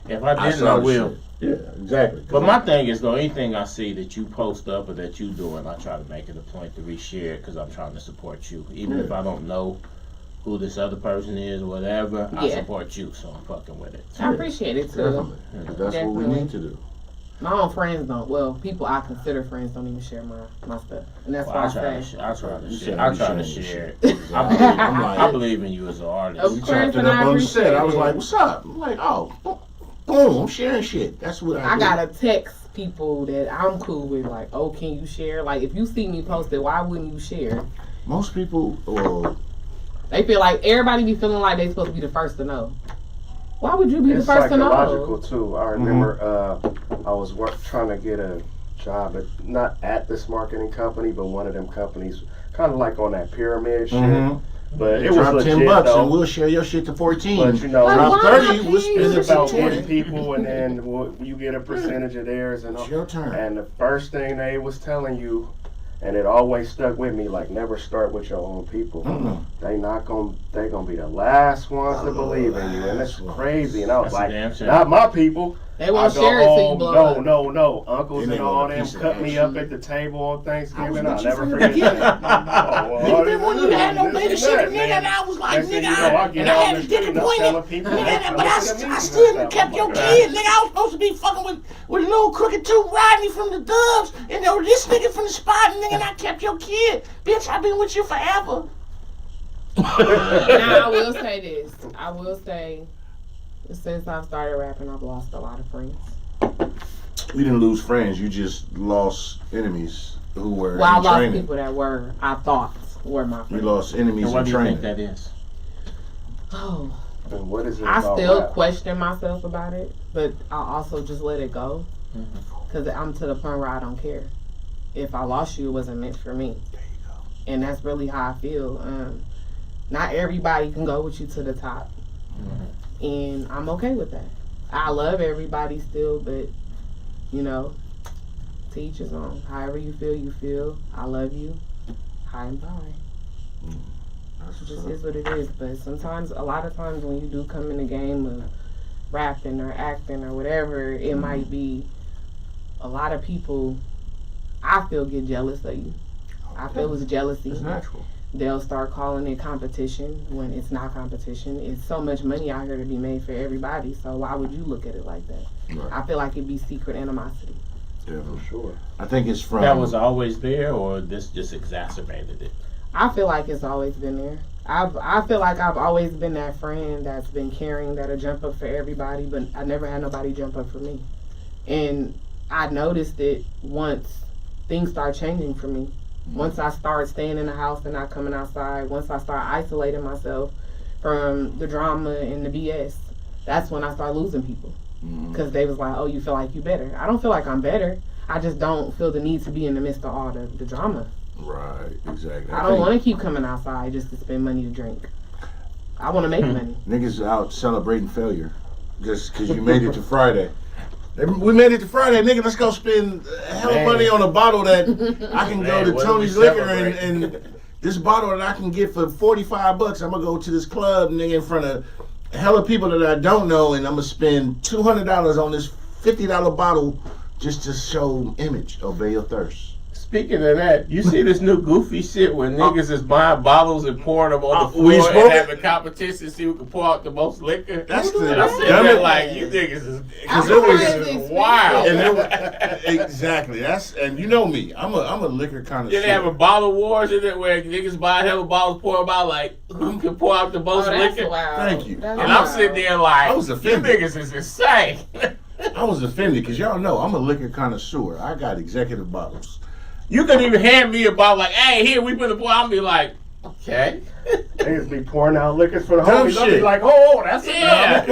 If I didn't, saw I the will. shit. Yeah, exactly. But my thing is, though, anything I see that you post up or that you doing, I try to make it a point to reshare it because I'm trying to support you. Even if I don't know who this other person is or whatever, I Yeah. support you, so I'm fucking with it. I appreciate it too. Definitely. 'Cause that's what we Definitely. need to do. My own friends don't. Well, people I consider friends don't even share my stuff, and that's Well, why I I try to say. share. I try to You share. said I you try to sharing share shit. it. I believe, I'm like, I believe in you as an artist. Of we course, chopped it and up I on the set. I was appreciate like, it. what's up? I'm like, oh, boom, I'm sharing shit. That's what I I do. gotta text people that I'm cool with, like, oh, can you share? Like, if you see me post it, why wouldn't you share? Most people, well, They feel like everybody be feeling like they supposed to be the first to know. Why would you be It's the first to psychological know? too. I remember I was trying to get a job, not at this marketing company, but one of them companies, kind of like on that pyramid shit. Mhm. But it was Drop legit, $10 though. and we'll share your shit to 14. But you know, Drop why 30, we'll spend it's it about to getting 20. people, and then you get a percentage of theirs, and It's your turn. And the first thing they was telling you, and it always stuck with me, like never start with your own people. They gonna be the last ones to believe in you, and it's crazy. And I was That's a damn like, shame. not my people. They won't I go share it till you home, blow up. no. Uncles They and didn't all want a them piece of cut me action. up at the table on Thanksgiving. I I'll was never with you forget from the that. Nigga, then when you had no baby shit, nigga, and I was like, Next thing nigga, you know, I get and I out had the a street dick and I'm appointment, telling people, nigga, but listen to I me, still and kept stuff. your Oh my kid, nigga. I was supposed to be fucking with little crooked tooth Rodney from the Dubs, and there was this nigga from the spot, nigga, and I kept your kid. Bitch, I've been with you forever. Now I will say this. I will say, since I've started rapping, I've lost a lot of friends. We didn't lose friends, you just lost enemies who were Well, I in lost training. people that I thought were my We friends. lost enemies And what in do you training. think that is? Oh, And what is it I about still rap? question myself about it, but I also just let it go. Because I'm to the point where I don't care. If I lost you, it wasn't meant for me. There you go. And that's really how I feel. Not everybody can go with you to the top. And I'm okay with that. I love everybody still, but, you know, to each his own. However you feel, you feel. I love you. Hi and bye. That's It what's just up. is what it is. But sometimes, a lot of times when you do come in the game of rapping or acting or whatever, it might be a lot of people, I feel, get jealous of you. I feel it's jealousy. It's natural. They'll start calling it competition when it's not competition. It's so much money out here to be made for everybody, so why would you look at it like that? Right. I feel like it'd be secret animosity. Definitely. Sure. I think it's from That was always there, or this just exacerbated it? I feel like it's always been there. I feel like I've always been that friend that's been caring, that'll jump up for everybody, but I never had nobody jump up for me. And I noticed it once things start changing for me. Once I start staying in the house and not coming outside, once I start isolating myself from the drama and the BS, that's when I start losing people. Because they was like, oh, you feel like you better. I don't feel like I'm better. I just don't feel the need to be in the midst of all the drama. Right, exactly. I don't want to keep coming outside just to spend money to drink. I want to make money. Niggas out celebrating failure just because you made it to Friday. We made it to Friday, nigga. Let's go spend hell of money on a bottle that I can go Man, to what Tony's do we Liquor celebrate? and this bottle that I can get for $45. I'm gonna go to this club, nigga, in front of a hell of people that I don't know, and I'm gonna spend $200 on this $50 bottle just to show image. Obey your thirst. Speaking of that, you see this new goofy shit where niggas is buying bottles and pouring them on the we floor spoke and it. having competition to see who can pour out the most liquor. That's the And I'm sitting dumb there it. like, you niggas is, Because it was It's wild. and it was, exactly. That's and you know me. I'm a liquor connoisseur. Then they have a bottle wars in it where niggas buy hell of bottles, pour them out like, who can pour out the most Oh, that's liquor? wild. Thank you. That's And I'm wild. sitting there like, I was you offended. niggas is insane. I was offended because y'all know I'm a liquor connoisseur. I got executive bottles. You could even hand me a bottle like, hey, here, we put a pour. I'll be like, okay. Niggas be pouring out liquors for the Dumb homies. I'll be shit. like, oh, that's Yeah, enough.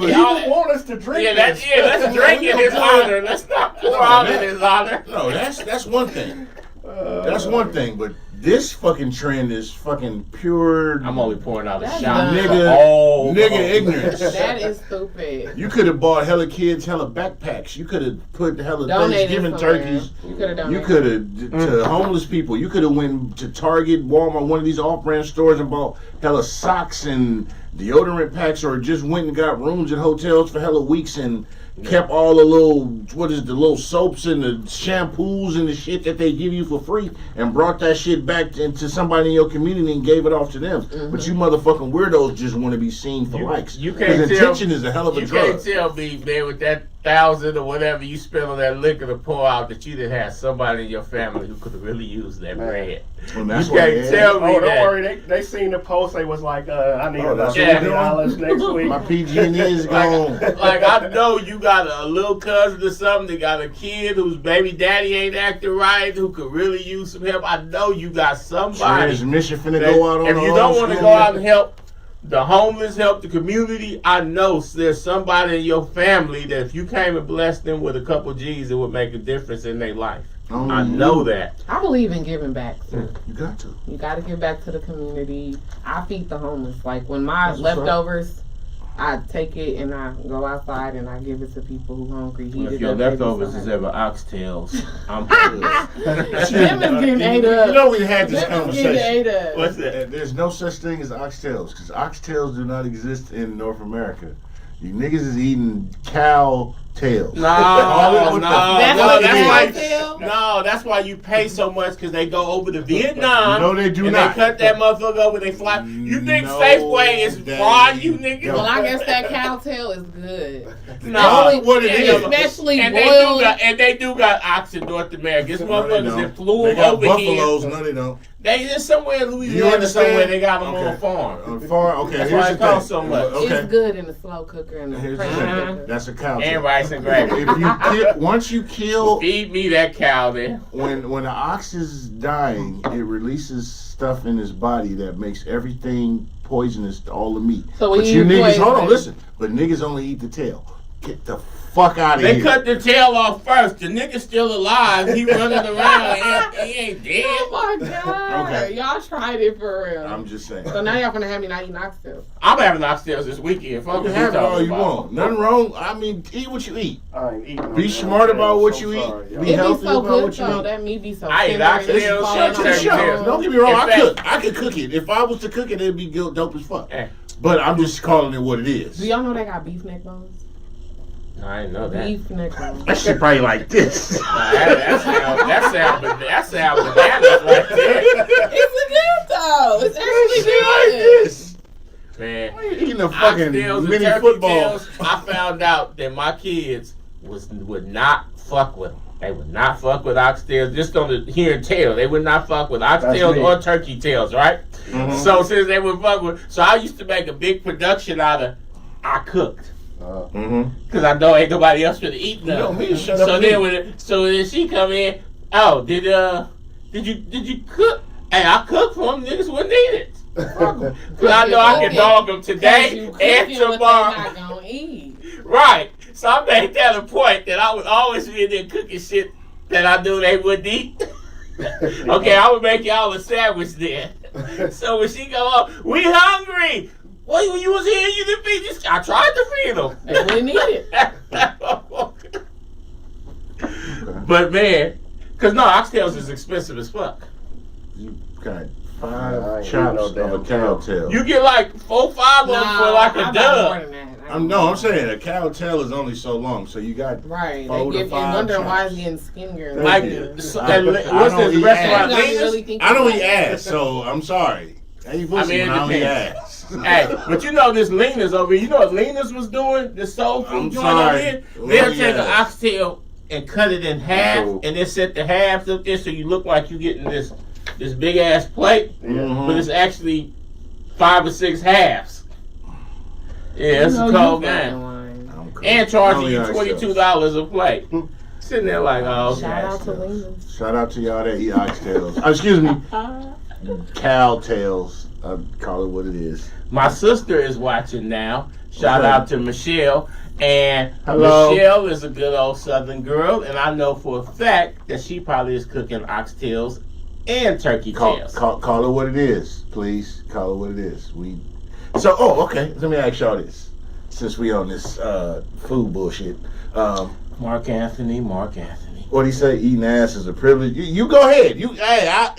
yeah. People want us to drink Yeah, this. let's drink in his honor. Let's not pour out in his honor. No, that's one thing. That's one thing. But this fucking trend is fucking pure I'm only pouring out a That's shot. dumb. nigga ignorance. That is stupid. You could have bought hella kids hella backpacks. You could have put hella Donated Thanksgiving somewhere. turkeys. You could have done You that. could have to homeless people. You could have went to Target, Walmart, one of these off-brand stores and bought hella socks and deodorant packs, or just went and got rooms at hotels for hella weeks and kept all the little soaps and the shampoos and the shit that they give you for free and brought that shit back into somebody in your community and gave it off to them. But you motherfucking weirdos just want to be seen for likes. You can't Because tell. attention is a hell of a You drug. can't tell me, man, with that 1,000 or whatever you spent on that liquor to pour out, that you didn't have somebody in your family who could have really used that Man. bread. And that's You why can't tell me Oh, don't that. worry. They seen the post. They was like, I need Oh, about that's what $20 next week. my PG&E is gone. Like, I know you got a little cousin or something that got a kid whose baby daddy ain't acting right, who could really use some help. I know you got somebody. Transmission finna that- go out on if the you old don't want to school. go out and help the homeless, help the community. I know there's somebody in your family that if you came and blessed them with a couple G's, it would make a difference in their life. I know that. I believe in giving back too. You got to. You got to give back to the community. I feed the homeless. Like when my leftovers, I take it and I go outside and I give it to people who hungry. If your leftovers is ever oxtails, I'm good. Them is getting ate up. You know we had this Them is getting ate conversation. up. What's that? There's no such thing as oxtails because oxtails do not exist in North America. You niggas is eating cow tails. No, What the That's fuck what is cow it? tail? No, that's why you pay so much because they go over to Vietnam. No, they do and not. they cut that motherfucker over. They fly. You think No, Safeway is they fraud, you niggas? Well, I guess that cow tail is good. No, what it is. Especially and boiled. they do got ox in North America. It's No, they motherfuckers don't. that flew They them got over buffaloes. here. No, they don't. They just somewhere in Do you Louisiana understand? somewhere they got them Okay. on a farm. Farm. Okay, That's here's why the it costs thing. so much. Okay. It's good in the slow cooker and the Here's the pressure thing. cooker. That's a cow tail. And rice and gravy. If you once you kill Feed me that cow then. when the ox is dying, it releases stuff in his body that makes everything poisonous to all the meat. So when But you you niggas, poison- hold on, listen. But niggas only eat the tail. Get the fuck out of They here. cut the tail off first. The nigga's still alive. He running around. He ain't dead. Oh my god! Okay. Y'all tried it for real. I'm just saying. So now y'all gonna have me not eating oxtails. I'm having oxtails this weekend. Fuck You what you have it all talking you about. want. Nothing wrong. I mean, eat what you eat. I ain't eating no Be damn smart about tail. what So you eat. sorry, Be y'all. It be healthy so about good what you though. eat. That meat be so I eat tender and oxtails, it's shit, falling Shout to the off. turkey chef. tails. Don't get me wrong. In I fact- cook. I could cook it. If I was to cook it, it'd be dope as fuck. Eh. But I'm just calling it what it is. Do y'all know they got beef neck bones? I didn't know that. Beef neck bones. That shit probably like this. That sound bananas right there. It's good though. It's actually Shit like good. this. Man. Why you eating a fucking Oxtails and mini turkey football? tails, I found out that my kids would not fuck with them. They would not fuck with oxtails. Just on the hearing tail, they would not fuck with oxtails me. or turkey tails, right? Mhm. So since they would fuck with, so I used to make a big production out of. I cooked Mm-hmm. because I know ain't nobody else gonna eat You know none. me, shut So up. then when she come in, oh did you cook? Hey, I cooked for them. Niggas wouldn't eat it. Cause I know I can dog them today and tomorrow. Not gonna eat. Right. So I made that a point that I would always be in there cooking shit that I knew they wouldn't eat. Okay, I would make y'all a sandwich then. So when she go up, we hungry. Well, when you was here, you didn't feed this. I tried to feed them. They wouldn't eat it. But man, cause no, oxtails is expensive as fuck. You got I 5 ain't chops eating no of a damn cow tail. tail. You get like 4-5 of them for like a I buy more dub. than that. I'm saying a cow tail is only so long, so you got Right. 4 They to give 5 and wondering why chops. it's getting skinnier. and Thank Like, you. so, I what's don't this eat restaurant? ass. Lena's? I don't eat ass, so I'm sorry. Hey, pussy, I mean, it when I don't eat depends. ass. Hey, but you know this Lena's over here. You know what Lena's was doing? The soul I'm food joint over sorry. here? Oh, They'll take an yes. oxtail and cut it in half, Cool. and then set the halves up there so you look like you getting this big ass plate, Mhm. but it's actually 5 or 6 halves. Yeah, it's a cold game. I'm cool. And charging Only you oxtails. $22 a plate. Sitting there like, oh, Shout out to okay. Lena's. Shout out to y'all that eat oxtails. Excuse me, cow tails. I call it what it is. My sister is watching now. Shout Okay. out to Michelle. And Hello. Michelle is a good old Southern girl, and I know for a fact that she probably is cooking oxtails and turkey tails. Call it what it is, please. Call it what it is. Okay. Let me ask y'all this. Since we on this food bullshit, Mark Anthony. what he say? Eating ass is a privilege. You go ahead. You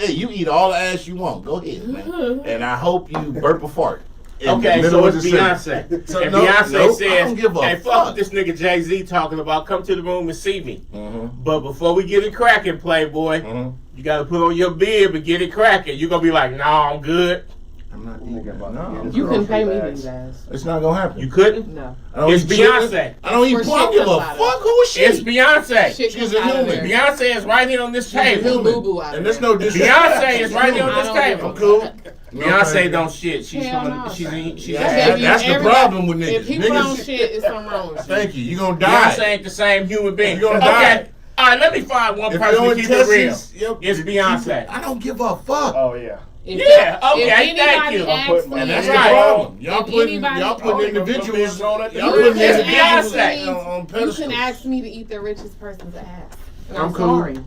you eat all the ass you want. Go ahead, man. And I hope you burp a fart. in the Okay, middle so of it's the sentence. Beyonce. So And no, Beyonce nope, I says, don't give a hey, fuck fuck. what this nigga Jay-Z talking about. Come to the room and see me. Mm-hmm. But before we get it cracking, Playboy, Mm-hmm. you got to put on your beard but get it cracking. You're going to be like, nah, I'm good. I'm not Nigga eating. about to No, get his You can pay me grocery these bags. ass. it's not gonna happen. You couldn't? No. I don't It's eat chicken. Beyonce. I don't eat For pork. I don't give a chicken fuck who is she. It's Beyonce. Shit She's comes a out of human. there. Beyonce is right here on this She's a table. little boo-boo out of And there's there. no disrespect. Beyonce is right here on I this don't table. I'm cool. Beyonce don't shit. She's Hell from no. she's Yeah, Baby, that's the everybody- problem with niggas. If people don't Niggas. shit, it's something wrong with you. Thank you. You gonna Beyonce die. ain't the same human being. You're gonna Okay. die. All right, let me find one If person you're to in keep it real. Texas, yep, It's Beyonce. I don't give a fuck. Oh yeah. If Yeah, if okay, thank anybody you. asks me, And that's the Right. problem. Y'all If putting anybody- individuals. Y'all You putting can individuals ask me- on you pedestals. can ask me to eat the richest person's ass. And I'm I'm cool. sorry.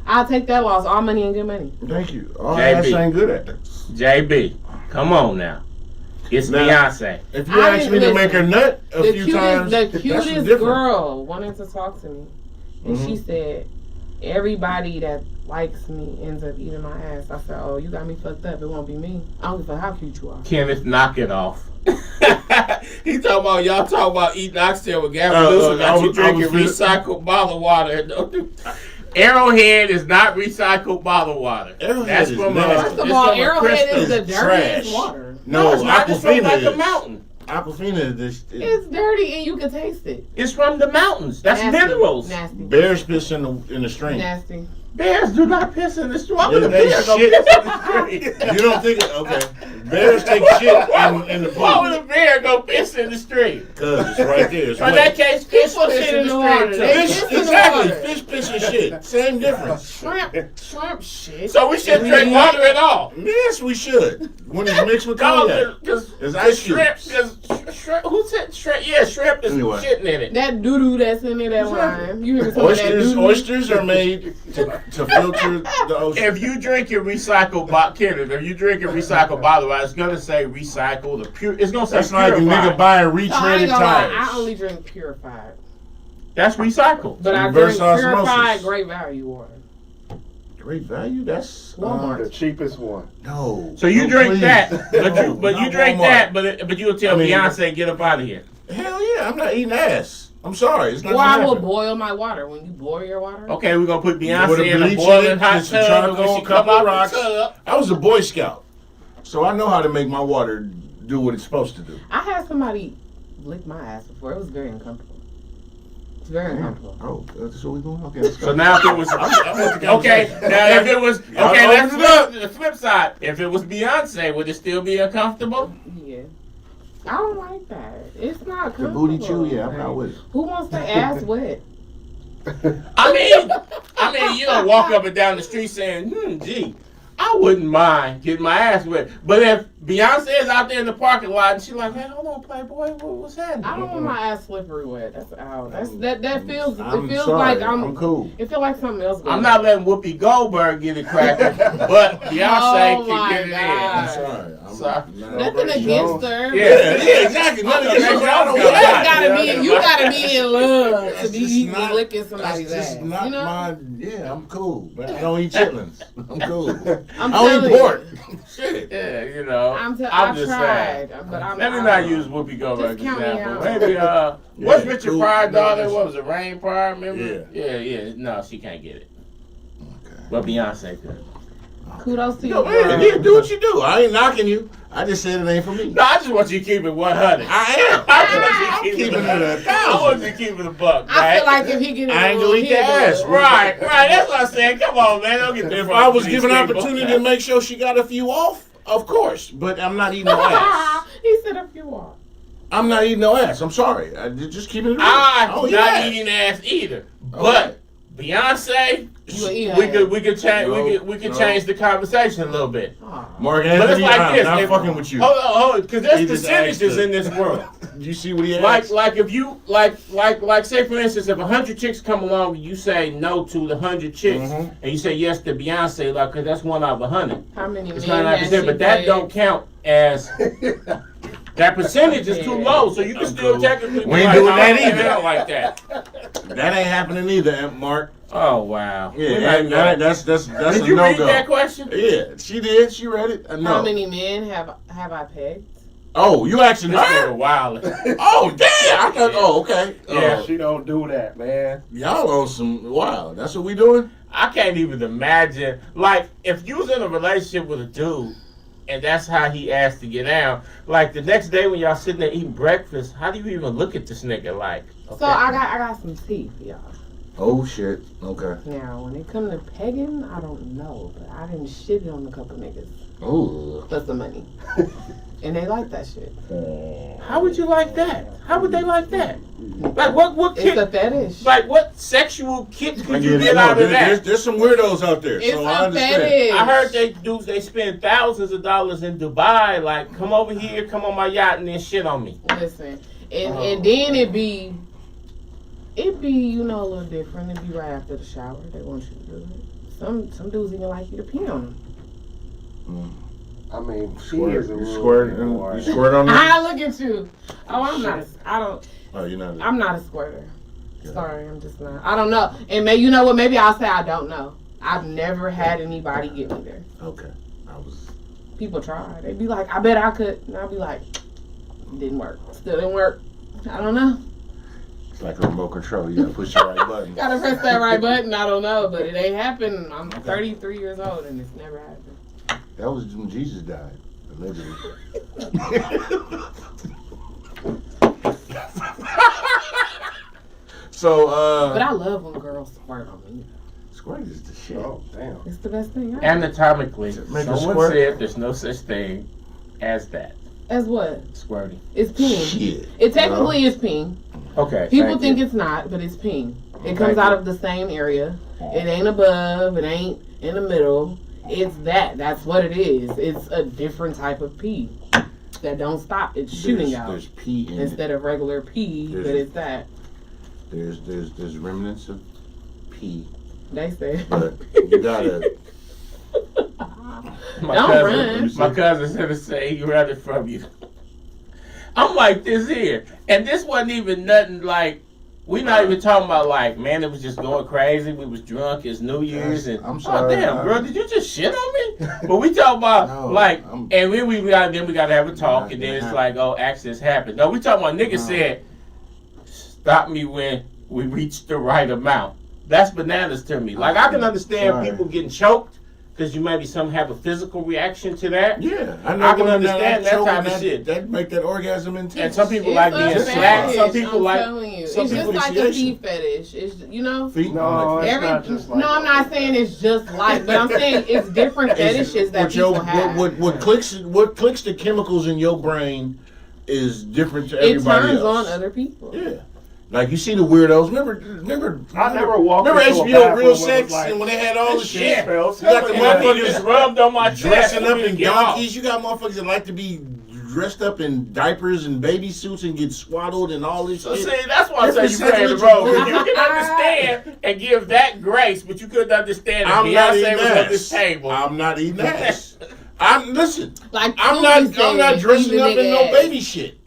I'll take that loss. All money ain't good money. Thank you. All JB. ass ain't good at that. JB, come on now. It's Now- Beyonce. If you I ask me didn't to make her listen. nut a few times, The that's cutest different. girl wanted to talk to me, and Mhm. she said, "Everybody that likes me ends up eating my ass." I said, "Oh, you got me fucked up. It won't be me. I don't give a fuck how cute you are." Kenneth, knock it off. He talking about y'all talking about eating oxtail with Gavin I Newsom. Got you was drinking finna- recycled bottled water. Don't do- Arrowhead is not recycled bottled water. Arrowhead That's is from nasty. First of it's all, from a Arrowhead crystal. is the It's dirtiest trash. water. No, it's not. It's from like Aquafina the is. mountain. Aquafina is this. It's dirty and you can taste it. It's from the mountains. That's Nasty. minerals. Nasty. Bears piss in the stream. Nasty. Bears do not piss in the street. Why would Yeah, a they bear go shit. piss in the street? You don't think? Okay. Bears take shit in the Why would pool a bear go piss in the street? because it's right there. It's In that wet. case, fish People piss shit in the water. street They too. Fish, piss in the exactly. water. Fish piss and shit. Same difference. Shrimp shit. So we shouldn't drink water at all. Yes, we should. When it's mixed with No, cognac. because It's ice shrimp, cubes. because shrimp, who said shrimp? Yeah, shrimp is Anyway. shitting in it. That doo-doo that's in there, that lime. You hear me talking about that Oysters, doo-doo? oysters are made to filter the ocean. If you drink your recycled Kenneth, if you drink your recycled bottle, it's gonna say recycled or pure. It's gonna say That's like a purified. nigga buying So I ain't retreaded gonna lie, tires. I only drink purified. That's recycled. But I Reverse drink purified osmosis. great value water. Great value. That's Walmart. The cheapest one. No. So you No, drink please. that, but No, you not drink Walmart. that, but you'll tell I mean- Beyonce get up out of here. Hell yeah, I'm not eating ass. I'm sorry, it's not Or I gonna will happen. boil my water. When you boil your water, Okay, we're gonna put With a Beyonce in a bleach boiling in it, hot get some tub, and when charcoal, she come couple out rocks. the tub. I was a Boy Scout, so I know how to make my water do what it's supposed to do. I had somebody lick my ass before. It was very uncomfortable. It's very uncomfortable. Oh, that's what we doing? Okay, let's go. So now if it was okay, now if it was Y'all okay, let's open it up. flip the flip side. If it was Beyonce, would it still be uncomfortable? Yeah. I don't like that. It's not The comfortable. booty chew, yeah, I'm not with it. Who wants their ass wet? I mean, you don't walk up and down the street saying, gee, I wouldn't mind getting my ass wet. But if Beyonce is out there in the parking lot and she's like, man, hold on, Playboy, what's happening? I don't want my ass slippery wet. That's out. That feels. I'm It feels sorry, like I'm cool. It feels like something else. I'm not letting Whoopi Goldberg get it cracking, but Beyonce Oh can my get it God. I'm sorry. Sorry. Nothing against her. Yeah, exactly. Nothing against her. I don't You want just that. gotta be. You gotta be in love to That's be just not- licking That's somebody's just ass. not You know. my. Yeah, I'm cool, but I don't eat chitlins. I'm cool. I'm I don't telling eat pork. you. Shit. Yeah, you know. I'm I'm just tried, saying. but I'm. Let me not use Whoopi Goldberg Just count me example. out. Maybe what's Yeah, Richard cool. Pryor's No, daughter? that's- What was it? Rain Pryor? Remember? Yeah. Yeah. No, she can't get it. Okay. But Beyonce could. Kudos to you. Yo, man, girl. yeah, do what you do. I ain't knocking you. I just said it ain't for me. No, I just want you to keep it 100. I am. I'm keeping it at I 1,000. want you to keep it a buck. I Right? feel like if he get it, I ain't gonna eat he'll the do ass. it. Right. That's what I said. Come on, man. Don't get If I was given opportunity to make sure she got a few off, of course. But I'm not eating no ass. He said a few off. I'm not eating no ass. I'm sorry. I just keep it real. I'm Oh, not yeah. eating ass either. Okay. But Beyonce, You would eat we ass. could change we could No. change the conversation a little bit. Aw. Mark But it's Anthony, like I'm this. not if- fucking with you. Hold on, because there's He just percentages asked in this world. You see what he asked? Like if you like say for instance, if 100 chicks come along and you say no to the 100 chicks Mhm. and you say yes to Beyonce, like 'cause that's one out of 100. How many It's men has 99%, she but that played? don't count as that percentage is too low, so you can still technically We ain't like, doing I that don't either. feel like that. That ain't happening either, Mark. Oh wow. Yeah, that's Did a you no read go. that question? Yeah, she did. She read it. No. How many men have I pegged? Oh, you asking This nigga her? wild. Oh, damn. I thought. Oh, okay. Yeah. Oh, She don't do that, man. y'all on some. Wow, that's what we doing. I can't even imagine. Like, if you was in a relationship with a dude and that's how he asked to get out, like the next day when y'all sitting there eating breakfast, how do you even look at this nigga like? So I got some tea for y'all. Oh shit. Okay. Now, when it come to pegging, I don't know, but I didn't shit on a couple niggas Oh. for some money. And they like that shit. How would you like that? How would they like that? Like what It's kick? a fetish. Like what sexual kick I could you get it. get out of that? There's some weirdos out there, It's so I a understand. fetish. I heard they spend thousands of dollars in Dubai. Like, come over here, come on my yacht, and then shit on me. Listen, and then it be a little different. It be right after the shower. They want you to do it. Some dudes even like you to pee on them. I mean, she Squirt, is a you little squirt, bit more. you squirt on them? I look at you. Oh, I'm not. I don't. Oh, you're not. I'm not a squirter. Yeah. Sorry, I'm just not. I don't know. And you know what? Maybe I'll say I don't know. I've never had anybody get me there. Okay. I was. People try. They be like, I bet I could. And I'll be like, didn't work. Still didn't work. I don't know. It's like a remote control. You gotta push the right button. Gotta press that right button. I don't know, but it ain't happened. I'm 33 years old and it's never happened. That was when Jesus died, allegedly. So, But I love when girls squirt on me. squirt is the shit. Oh, damn. It's the best thing ever. Anatomically, Make a someone squirt. said there's no such thing as that. As what? Squirting. It's peeing. Shit. It technically is peeing. Okay. People thank think you. it's not, but it's peeing. It Thank comes out you. of the same area. It ain't above. It ain't in the middle. It's that. That's what it is. It's a different type of pee that don't stop. It's shooting out There's pee in instead of regular pee, There's- but it's that. There's remnants of pee, They say. but you gotta. My Don't cousin, run. My cousin said to say he read it from you. I'm like this here, and this wasn't even nothing like. We not even talking about like, man, it was just going crazy. We was drunk. It's New Year's, and I'm sorry, oh damn, man. girl, did you just shit on me? But we talking about No, like, I'm- and then we got to have a talk, Not and then gonna it's happen. like, oh, accidents happen. No, we talking about niggas No. said, stop me when we reach the right amount. That's bananas to me. Like I can understand Sorry. people getting choked because you maybe some have a physical reaction to that. Yeah, I can understand that choking, type of shit. That make that orgasm intense. And some people It's like a being fetish, slapped. Some people I'm like. telling you. some It's just people like a appreciation. feet fetish. It's feet. No, it's every. not just like No, I'm not saying it's just like, but I'm saying it's different fetishes that people have. What clicks the chemicals in your brain is different to It everybody turns else. on other people. Yeah. Like you see the weirdos. Remember. I never walked Remember into a HBO bathroom Real and Sex was like, and when they had all the shit. Yeah, You got the my motherfuckers niggas rubbed on my chest. dressing up in Get off. donkeys. You got motherfuckers that like to be dressed up in diapers and baby suits and get swaddled and all this So shit. see, that's why I say you Different playing the psychological- role. You can understand and give that grace, but you couldn't understand if I'm not Beyonce eating was at ass. this table. I'm not eating ass. Listen. Like I'm Susie not said, dressing eat the up in nigga no ass. baby shit.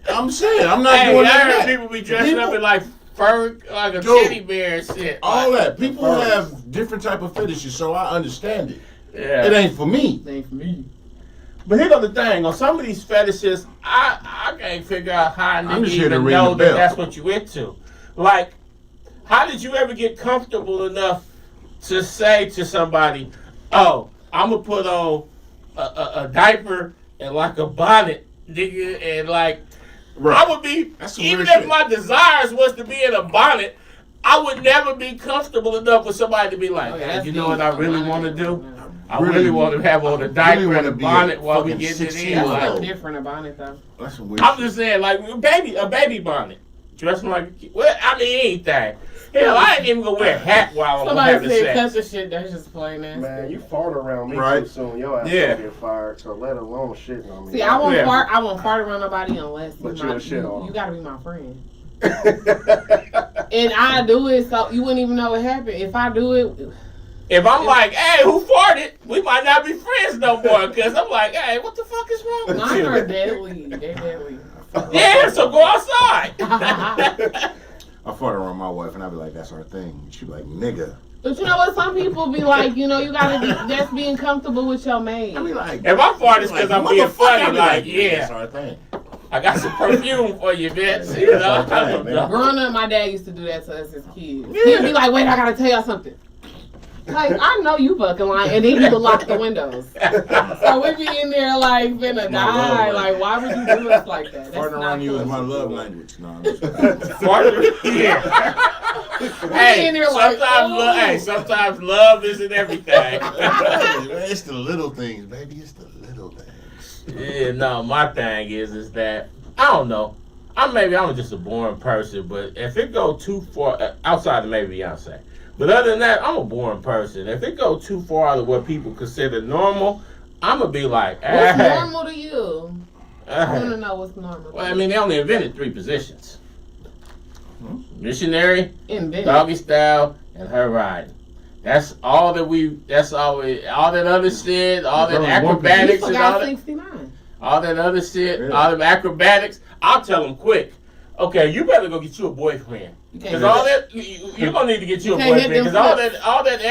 I'm saying I'm not Hey, doing I none of heard that. people be dressing People- up in like fur, like a Dude, teddy bear and shit. All Like, that. People have different type of fetishes, so I understand it. Yeah. It ain't for me. It ain't for me. But here's the thing: on some of these fetishes, I can't figure out how a I'm nigga just here to even ring know the that bell. that's what you into. Like, how did you ever get comfortable enough to say to somebody, "Oh, I'm gonna put on a diaper and like a bonnet, nigga," and like I would be That's some even weird if shit. my desires was to be in a bonnet, I would never be comfortable enough with somebody to be like, Oh, yeah, "Hey, that's you know deep. what I really I want to do? know. I really want to have on a diaper wanna and a be a bonnet while we fucking get it 16 in." That's year Like, old. something different about it though. That's some weird I'm shit. just saying, like a baby bonnet, dressing like a kid. Well, I mean anything. Hell, I ain't even gonna wear a hat while I'm Somebody having said cut sex. the shit. That's just plain nasty. Man, you fart around me Right. too soon. Your ass Yeah. gonna get fired. So let alone shitting on me. See, I won't Yeah. fart. I won't fart around nobody unless But my, you'll shit on 'em. you gotta be my friend. And I do it so you wouldn't even know what happened. If I do it, If I'm like, "Hey, who farted?" We might not be friends no more because I'm like, "Hey, what the fuck is wrong with mine you?" are deadly. They're deadly. Yeah, so go outside. I fought around my wife and I'd be like, that's our thing. She'd be like, nigga. But you know what? Some people be like, you gotta be just being comfortable with your maid. I be like, If I fart, it's because I'm being motherfucker, funny. I be Like, that's yeah, our thing. I got some perfume for you, bitch. You know, That's our thing, man. Growing up, my dad used to do that to us as kids. He'd be like, wait, I gotta tell y'all something. Like, I know you fucking lying. And then he would lock the windows. So we be in there like, finna My love die. language. Like, why would you do us like that? That's Farting not around you is cool. my love language. No, I'm just Yeah. Hey, in there like, sometimes love isn't everything. It's the little things, baby. It's the little things. Yeah, no, my thing is that I don't know. I'm just a boring person, but if it go too far outside of maybe Beyonce, but other than that, I'm a boring person. If it go too far out of what people consider normal, I'm gonna be like, what's normal to you? I want to know what's normal. Well, I mean, they only invented 3 positions: missionary, Invented. doggy style, and her riding. That's all that all that other shit, all that acrobatics You and all forgot that. 69. All that other shit, Yeah. all them acrobatics. I'll tell them quick. Okay, you better go get you a boyfriend. Because all that you're gonna need to get you a can't hit boyfriend. them Because all that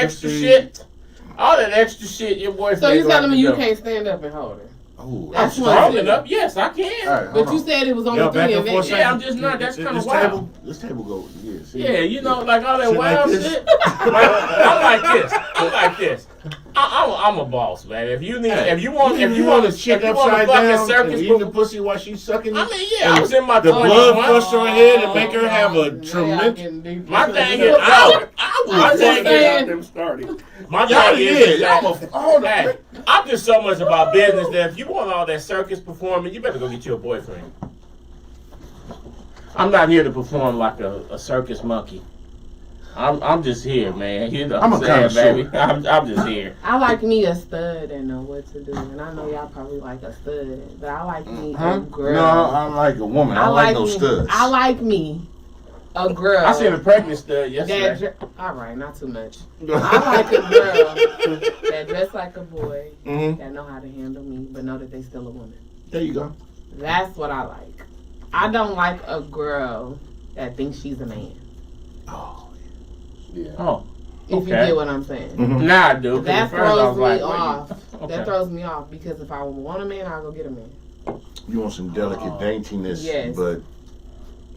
extra shit, your boyfriend. So you gonna telling have me to you do. can't stand up and hold her? Oh, That's I'm one strong thing. enough. Yes, I can. All right, But hold you on. said it was only Yo, 3 back and inventions. forth, Yeah, I'm just not. That's kind of wild. This table go. Yeah, see? Yeah, you know, like all that Shit like wild this. shit. I'm like this. I'm a boss, man. If you want to chick upside fucking down circus and eating the pussy while she's sucking it. I mean, yeah, I was in my The 20s. blood flush to her head and make her have a Now tremendous. y'all getting deep. My thing is, my thing is, them started. my Y'all thing is, yeah, y'all all the hey, I'm just so much about business that if you want all that circus performing, you better go get you a boyfriend. I'm not here to perform like a circus monkey. I'm just here, man. You know I'm what a I'm saying, connoisseur. baby? I'm just here. I like me a stud and know what to do. And I know y'all probably like a stud, but I like me a girl. No, I'm like a woman. I don't like no me, studs. I like me a girl. I seen a pregnant stud yesterday. All right, not too much. I like a girl that dress like a boy, Mhm. that know how to handle me, but know that they still a woman. There you go. That's what I like. I don't like a girl that thinks she's a man. Oh. Yeah. Oh, If you okay. get what I'm saying. Mhm. Nah, I do. 'cause That at first I throws was me like, off. okay. That throws me off because if I want a man, I'll go get a man. You want some delicate daintiness, Yes. but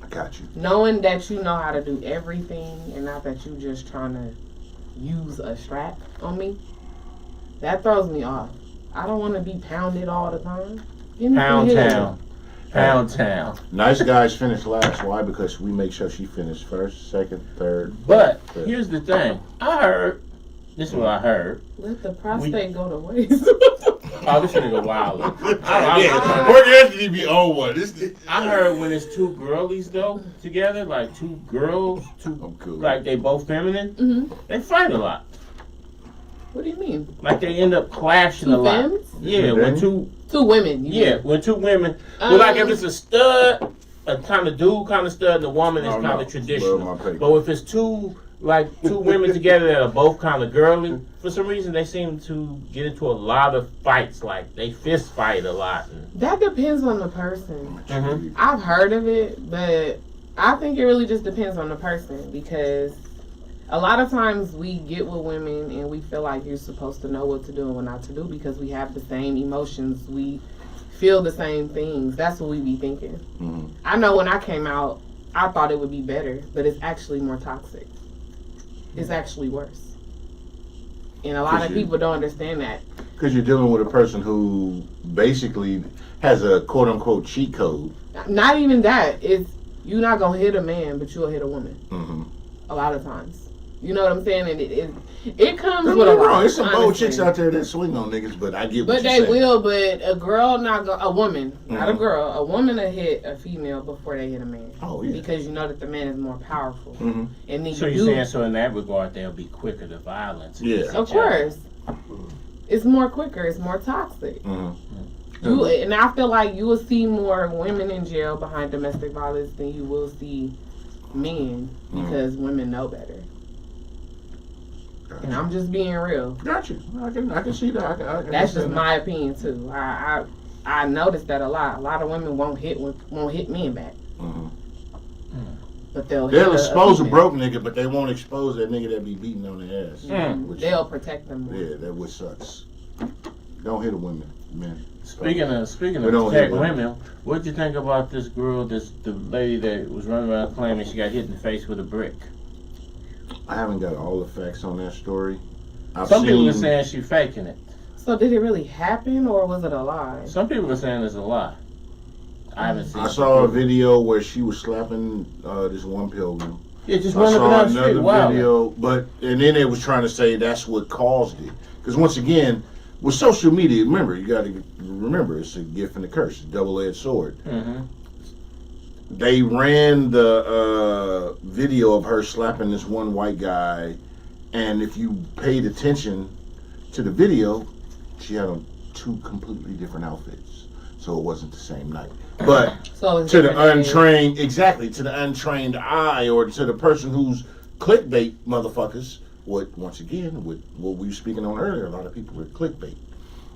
I got you. Knowing that you know how to do everything and not that you just trying to use a strap on me, that throws me off. I don't want to be pounded all the time. Give me some Pound head. town. Pound town. Nice guys finish last. Why? Because we make sure she finished first, second, third. But fifth. here's the thing. I heard. This is what I heard. Let the prostate go to waste. Oh, this nigga wild. Yeah, work entity be on one. I heard when it's 2 girlies though together, like 2 girls, I'm cool. like they both feminine, hmm they fight a lot. What do you mean? Like they end up clashing a Two lot. femmes? Yeah, when 2 2 women. you Yeah, mean. when 2 women. Well, like if it's a stud, a kind of dude kind of stud, and the woman is Oh, kind no. of traditional. Love my paper. But if it's 2 women together that are both kind of girly, for some reason they seem to get into a lot of fights. Like they fist fight a lot. That depends on the person. Mhm. I've heard of it, but I think it really just depends on the person because a lot of times we get with women and we feel like you're supposed to know what to do and what not to do because we have the same emotions. We feel the same things. That's what we be thinking. Mhm. I know when I came out, I thought it would be better, but it's actually more toxic. It's actually worse. And a lot of people don't understand that. Because you're dealing with a person who basically has a quote unquote cheat code. Not even that. It's you're not gonna hit a man, but you'll hit a woman. Mm-hmm. A lot of times. You know what I'm saying? And it comes Don't with get a me wrong. lot. There's some bold honestly. chicks out there that swing on niggas, but I get what But you're they saying. will. But a girl a woman, not a Mhm. girl. A woman will hit a female before they hit a man. Oh, yeah. Because you know that the man is more powerful. Mm-hmm. And then So you you're do. saying so in that regard they'll be quicker to violence? Yeah. against Of each other. course. It's more quicker. It's more toxic. Mm-hmm. And I feel like you will see more women in jail behind domestic violence than you will see men because women know better. And I'm just being real. Got you. I can see that. I can That's just understand my opinion too. I noticed that a lot. A lot of women won't hit men back, that. Mhm. but they'll Expose a female. broke nigga, but they won't expose that nigga that be beating on their ass. Which- They'll protect them more. Yeah, that would sucks. Don't hit a woman, man. Speaking of We don't protect hit women, what'd you think about this girl, the lady that was running around claiming she got hit in the face with a brick? I haven't got all the facts on that story. Some people are saying she's faking it. So did it really happen or was it a lie? Some people are saying it's a lie. I haven't seen. I saw a video where she was slapping this one pilgrim. Yeah, just I running saw down the street. another Wow. video, and then they was trying to say that's what caused it. Because once again, with social media, you got to remember it's a gift and a curse, a double-edged sword. Mm-hmm. They ran the video of her slapping this one white guy, and if you paid attention to the video, she had on 2 completely different outfits, so it wasn't the same night. But to the untrained eye, or to the person who's clickbait motherfuckers, what we were speaking on earlier, a lot of people were clickbait.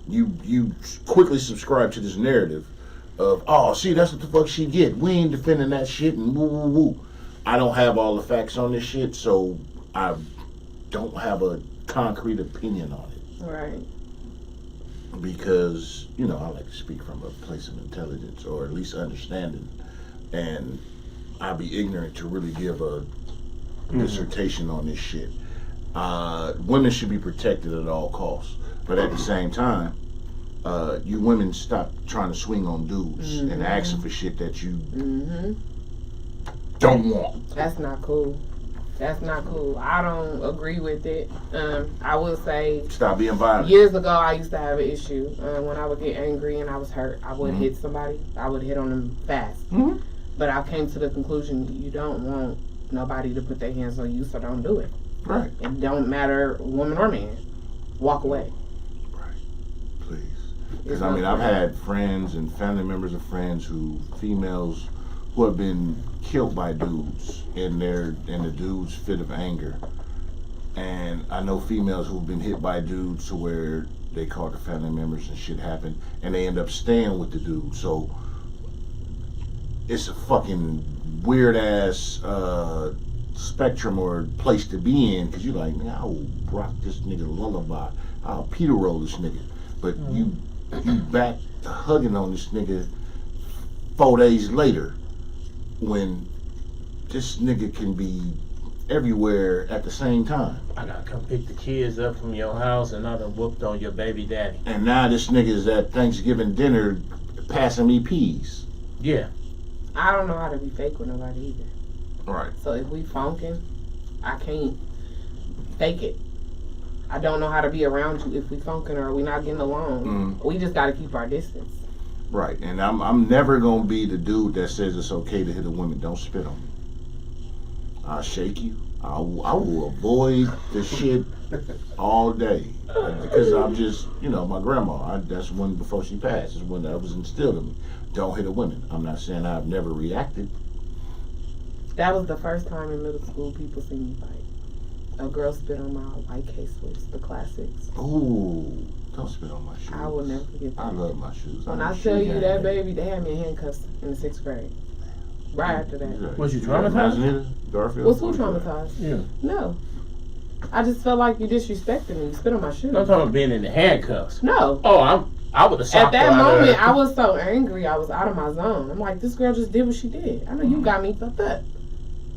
You quickly subscribe to this narrative of, oh, see, that's what the fuck she get. We ain't defending that shit and woo woo woo. I don't have all the facts on this shit, so I don't have a concrete opinion on it. Right. Because, I like to speak from a place of intelligence, or at least understanding, and I'd be ignorant to really give a dissertation on this shit. Women should be protected at all costs, but at the same time, you women stop trying to swing on dudes and asking for shit that you don't want. That's not cool. I don't agree with it. I will say, stop being violent. Years ago, I used to have an issue. When I would get angry and I was hurt, I would hit somebody. I would hit on them fast. But I came to the conclusion, you don't want nobody to put their hands on you, so don't do it. Right. It don't matter, woman or man. Walk away. Right. Please. Because, I've had friends and family members of friends females who have been killed by dudes in the dude's fit of anger. And I know females who've been hit by dudes to where they called the family members and shit happened, and they end up staying with the dude. So it's a fucking weird ass spectrum or place to be in, because you're like, man, I'll rock this nigga lullaby, I'll Peter roll this nigga, but you back hugging on this nigga 4 days later, when this nigga can be everywhere at the same time. I gotta come pick the kids up from your house, and I done whooped on your baby daddy. And now this nigga's at Thanksgiving dinner passing me peas. Yeah. I don't know how to be fake with nobody either. Right. So if we funkin', I can't fake it. I don't know how to be around you if we funkin' or we not getting along. We just gotta keep our distance. Right. And I'm never gonna be the dude that says it's okay to hit a woman. Don't spit on me. I'll shake you. I will avoid the shit all day, because I'm just, my grandma. That's when, before she passed, is when that was instilled in me. Don't hit a woman. I'm not saying I've never reacted. That was the first time in middle school people seen me fight. A girl spit on my white K-Swiss, the classics. Ooh, don't spit on my shoes. I will never forget that. I love my shoes. When I tell you that, baby, they had me in handcuffs in the 6th grade. Right after that. Was you traumatized? Garfield? Was who traumatized? Yeah. No. I just felt like you disrespected me. You spit on my shoes. I'm talking about being in the handcuffs. No. Oh, I would have socked At that her out moment, of I was so angry. I was out of my zone. I'm like, this girl just did what she did. I know you got me fucked up.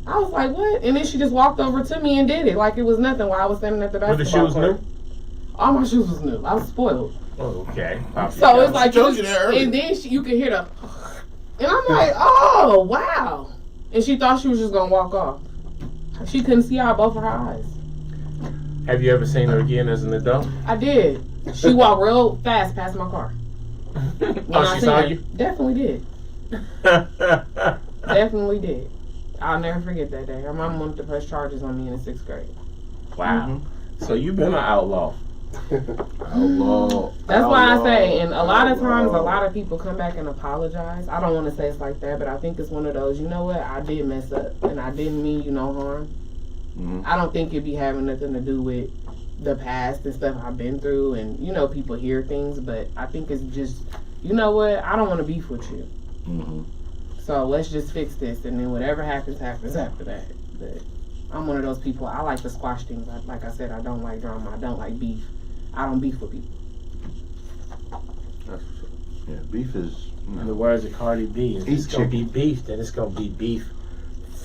I was like, what? And then she just walked over to me and did it like it was nothing while I was standing at the basketball Were the shoes court. new? All my shoes was new. I was spoiled. Oh, okay. So it's like, told you that earlier. and then you could hear the, and I'm like, oh, wow. And she thought she was just going to walk off. She couldn't see out both of her eyes. Have you ever seen her again as an adult? I did. She walked real fast past my car. Oh, she saw you? Definitely did. Definitely did. I'll never forget that day. Her mom wanted to press charges on me in the 6th grade. Wow. So you've been an outlaw. Outlaw. That's why I say, and a lot of times, a lot of people come back and apologize. I don't want to say it's like that, but I think it's one of those, you know what, I did mess up, and I didn't mean you no harm. I don't think it'd be having nothing to do with the past and stuff I've been through, and, people hear things, but I think it's just, you know what, I don't want to beef with you. So let's just fix this, and then whatever happens, happens after that. But I'm one of those people, I like to squash things. Like I said, I don't like drama, I don't like beef. I don't beef with people. Yeah, beef is. In the words of Cardi B, if it's gonna be chicken. beef, then it's gonna be beef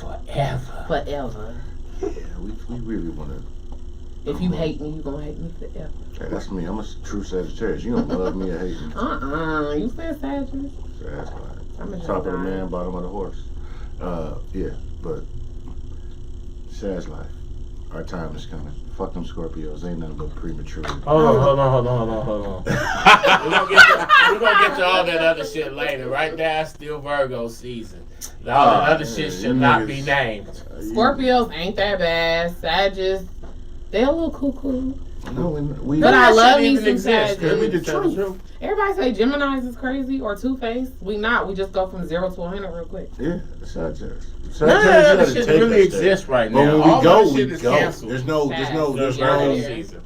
forever. Forever. Yeah, we really want to. If you hate me, you gonna hate me forever. Hey, that's me. I'm a true Sagittarius. You don't love me or hate me. You said Sagittarius. So that's why. I'm a Top of the Gemini. man, bottom of the horse. Yeah, but Sag's life. Our time is coming. Fuck them Scorpios. Ain't nothing but premature. Hold on. We're gonna get to all that other shit later. Right now, it's still Virgo season. All that other shit should not be named. Scorpios ain't that bad. Sagittarius, they a little cuckoo. No, we But I love me even some exist. Sagittarius. we the truth. Everybody say Geminis is crazy or two-faced. We not. We just go from 0 to 100 real quick. Yeah, Sagittarius. None of that other shit really exists right But now. when we All go, that we shit is go. canceled. There's no. Virgo season.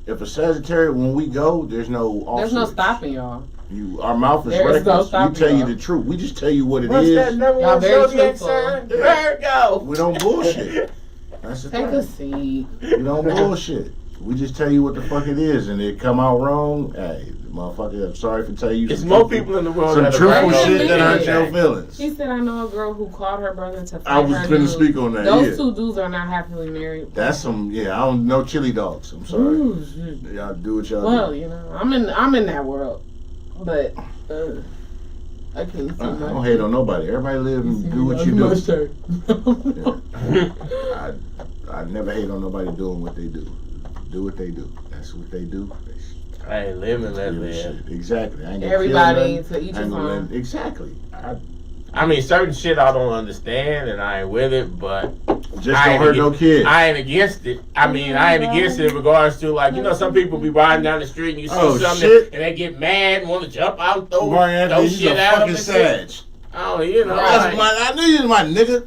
If a Sagittarius, when we go, there's no. There's no switch. stopping y'all. Our mouth is There is no reckless. We stopping tell you y'all. the truth. We just tell you what it What's is. that number Y'all one very zodiac truthful. sign? Virgo. We don't bullshit. That's the Take a thing. seat. We don't bullshit. We just tell you what the fuck it is, and it come out wrong. Hey, motherfucker, I'm sorry for telling you. It's some more truthful- people in the world some that are truthful Virgo shit than that hurt anything. your feelings. She said, I know a girl who called her brother to fight I was her gonna dude. speak on that. Those Yeah, two dudes are not happily married. that's some. Yeah, I don't know chili dogs. I'm sorry. Ooh, shit. Y'all do what y'all Well, do. you know, I'm in that world, but I can't see I much. don't hate on nobody. Everybody live and do what you do. Yeah. I never hate on nobody doing what they do. Do what they do. That's what they do. Hey, live and let live. Shit. Exactly. I ain't gonna Everybody kill to each I ain't his gonna own. let- Exactly. I mean, certain shit I don't understand, and I ain't with it, but Just I don't ain't hurt no kids. I ain't against it. I mean, I ain't against it in regards to, like, you know, some people be riding down the street and you see Oh, something shit. and they get mad and want to jump out and throw Marianne, he's shit a at them. fucking and shit. sage. Oh, you know, That's like, I knew you was my nigga.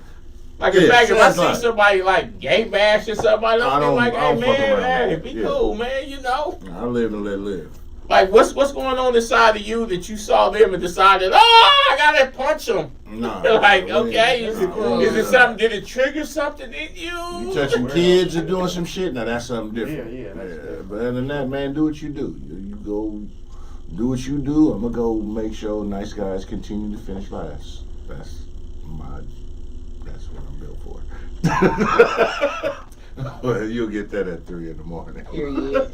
like in yeah, fact, if I sounds like- see somebody like gay bashing somebody, I I'm don't- like, I hey don't fuck man, around. hey, be Yeah. cool, man, you know. I live and let live. Like, what's going on inside of you that you saw them and decided, oh, I gotta punch them? Nah. Like, I okay, wouldn't- is it something? Did it trigger something in you? You touching kids or doing some shit? Now that's something different. Yeah, that's different. But other than that, man, do what you do. You go do what you do. I'm gonna go make sure nice guys continue to finish last. That's what I'm built for. Well, you'll get that at 3 in the morning. Period.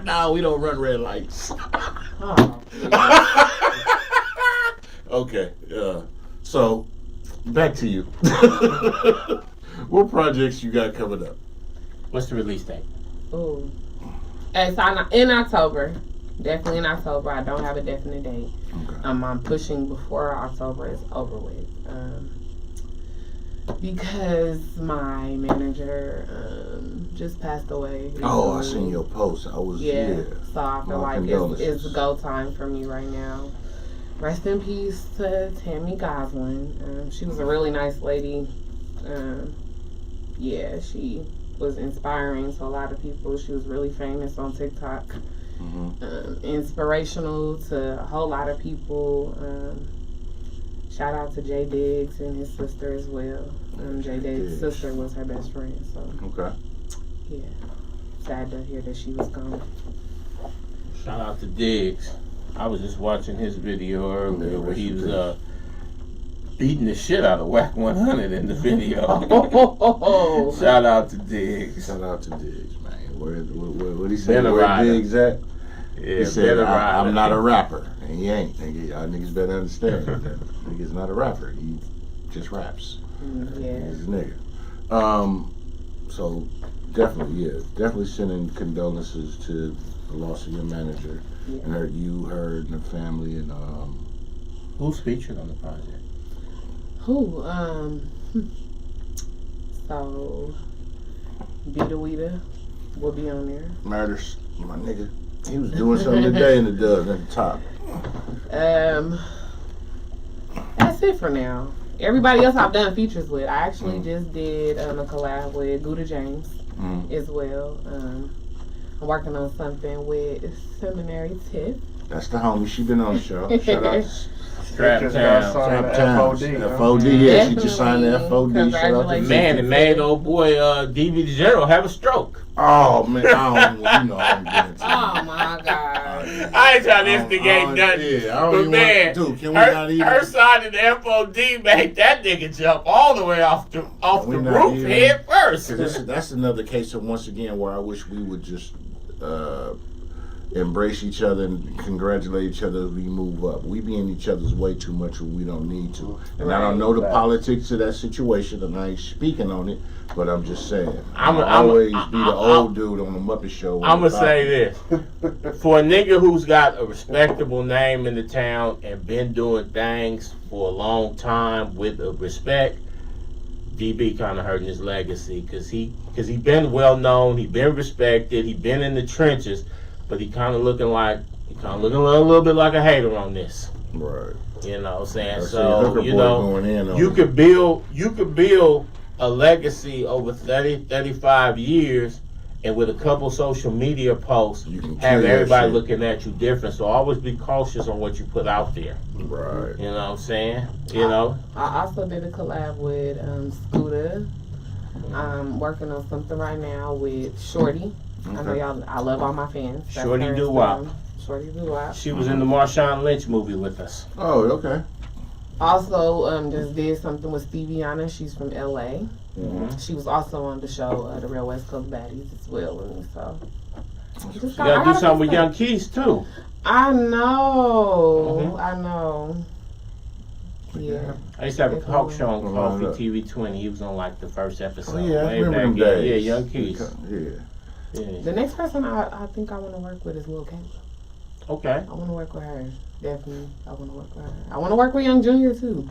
No, we don't run red lights. Oh, Okay, so back to you. What projects you got coming up? What's the release date? ooh. It's in October. Definitely in October. I don't have a definite date. Okay. I'm pushing before October is over with. Because my manager just passed away. Oh, I recently. seen your post. I was Yeah. So I feel My like condolences. it's go time for me right now. Rest in peace to Tammy Goslin. She was a really nice lady. Yeah, she was inspiring to a lot of people. She was really famous on TikTok. Inspirational to a whole lot of people. Shout out to Jay Diggs and his sister as well. Jay Diggs' sister was her best friend. So Okay. yeah, sad to hear that she was gone. Shout out to Diggs. I was just watching his video earlier Yeah, where he rest in was beating the shit out of Whack 100 in the video. Shout out to Diggs. Shout out to Diggs, man. What he said? Been a Where rider. Diggs at? Yeah, He said, better I'm ride. not a rapper. And he ain't. Nigga, y'all niggas better understand that. Nigga's not a rapper. He just raps. Yeah. He's a nigga. So definitely sending condolences to the loss of your manager and her and the family and Who's featured on the project? Who? So, Beta Weeda will be on there. Murders. My nigga. He was doing something today in the dub at the top. That's it for now. Everybody else I've done features with. I actually just did a collab with Gouda James as well. I'm working on something with Seminary Tiff. That's the homie. She been on the show. Shout out to Strap Just Town. got signed Trap to Towns. FOD. huh? FOD, yeah. She just signed the FOD. Shout out to Congratulations. Man, it made old boy DV DeGero have a stroke. Oh, man. I don't get into Oh my God. I ain't trying to I instigate don't- nothing. yeah, I don't But even man, want to do. Can we not even? her side of the FOD made that nigga jump all the way off the We not roof even- head first. That's another case of, once again, where I wish we would just embrace each other and congratulate each other as we move up. We be in each other's way too much when we don't need to. And I don't know the politics of that situation, and I ain't speaking on it, but I'm just saying. I'm always be the old dude on the Muppet Show. I'm going to say this. For a nigga who's got a respectable name in the town and been doing things for a long time with respect, DB kind of hurting his legacy because he been well known, he been respected, he been in the trenches, but he kind of looking a little bit like a hater on this. Right. You know what I'm saying? I So, see going in on you could build a legacy over 30, 35 years, and with a couple social media posts, You can have kill everybody that shit. looking at you different. So always be cautious on what you put out there. Right. You know what I'm saying? You know? I also did a collab with Scooter. I'm working on something right now with Shorty. I know y'all. I love all my fans. That's Shorty her Doo-Wop. Instagram. Shorty Doo-Wop. She was in the Marshawn Lynch movie with us. Oh, okay. Also, just did something with Stevieana. She's from LA. Mm-hmm. She was also on the show, the Real West Coast Baddies as well with me. So You gotta do something with Young Keys too. I know. Mhm. I know. Yeah. I used to have a talk show on Right. Coffee TV 20. He was on like the first episode. Oh, yeah, I way remember back them then. days. Yeah, Young Keys. Yeah. Yeah. The next person I think I want to work with is Lil Kayla. Okay. I want to work with her. Definitely. I want to work with her. I want to work with Young Junior too.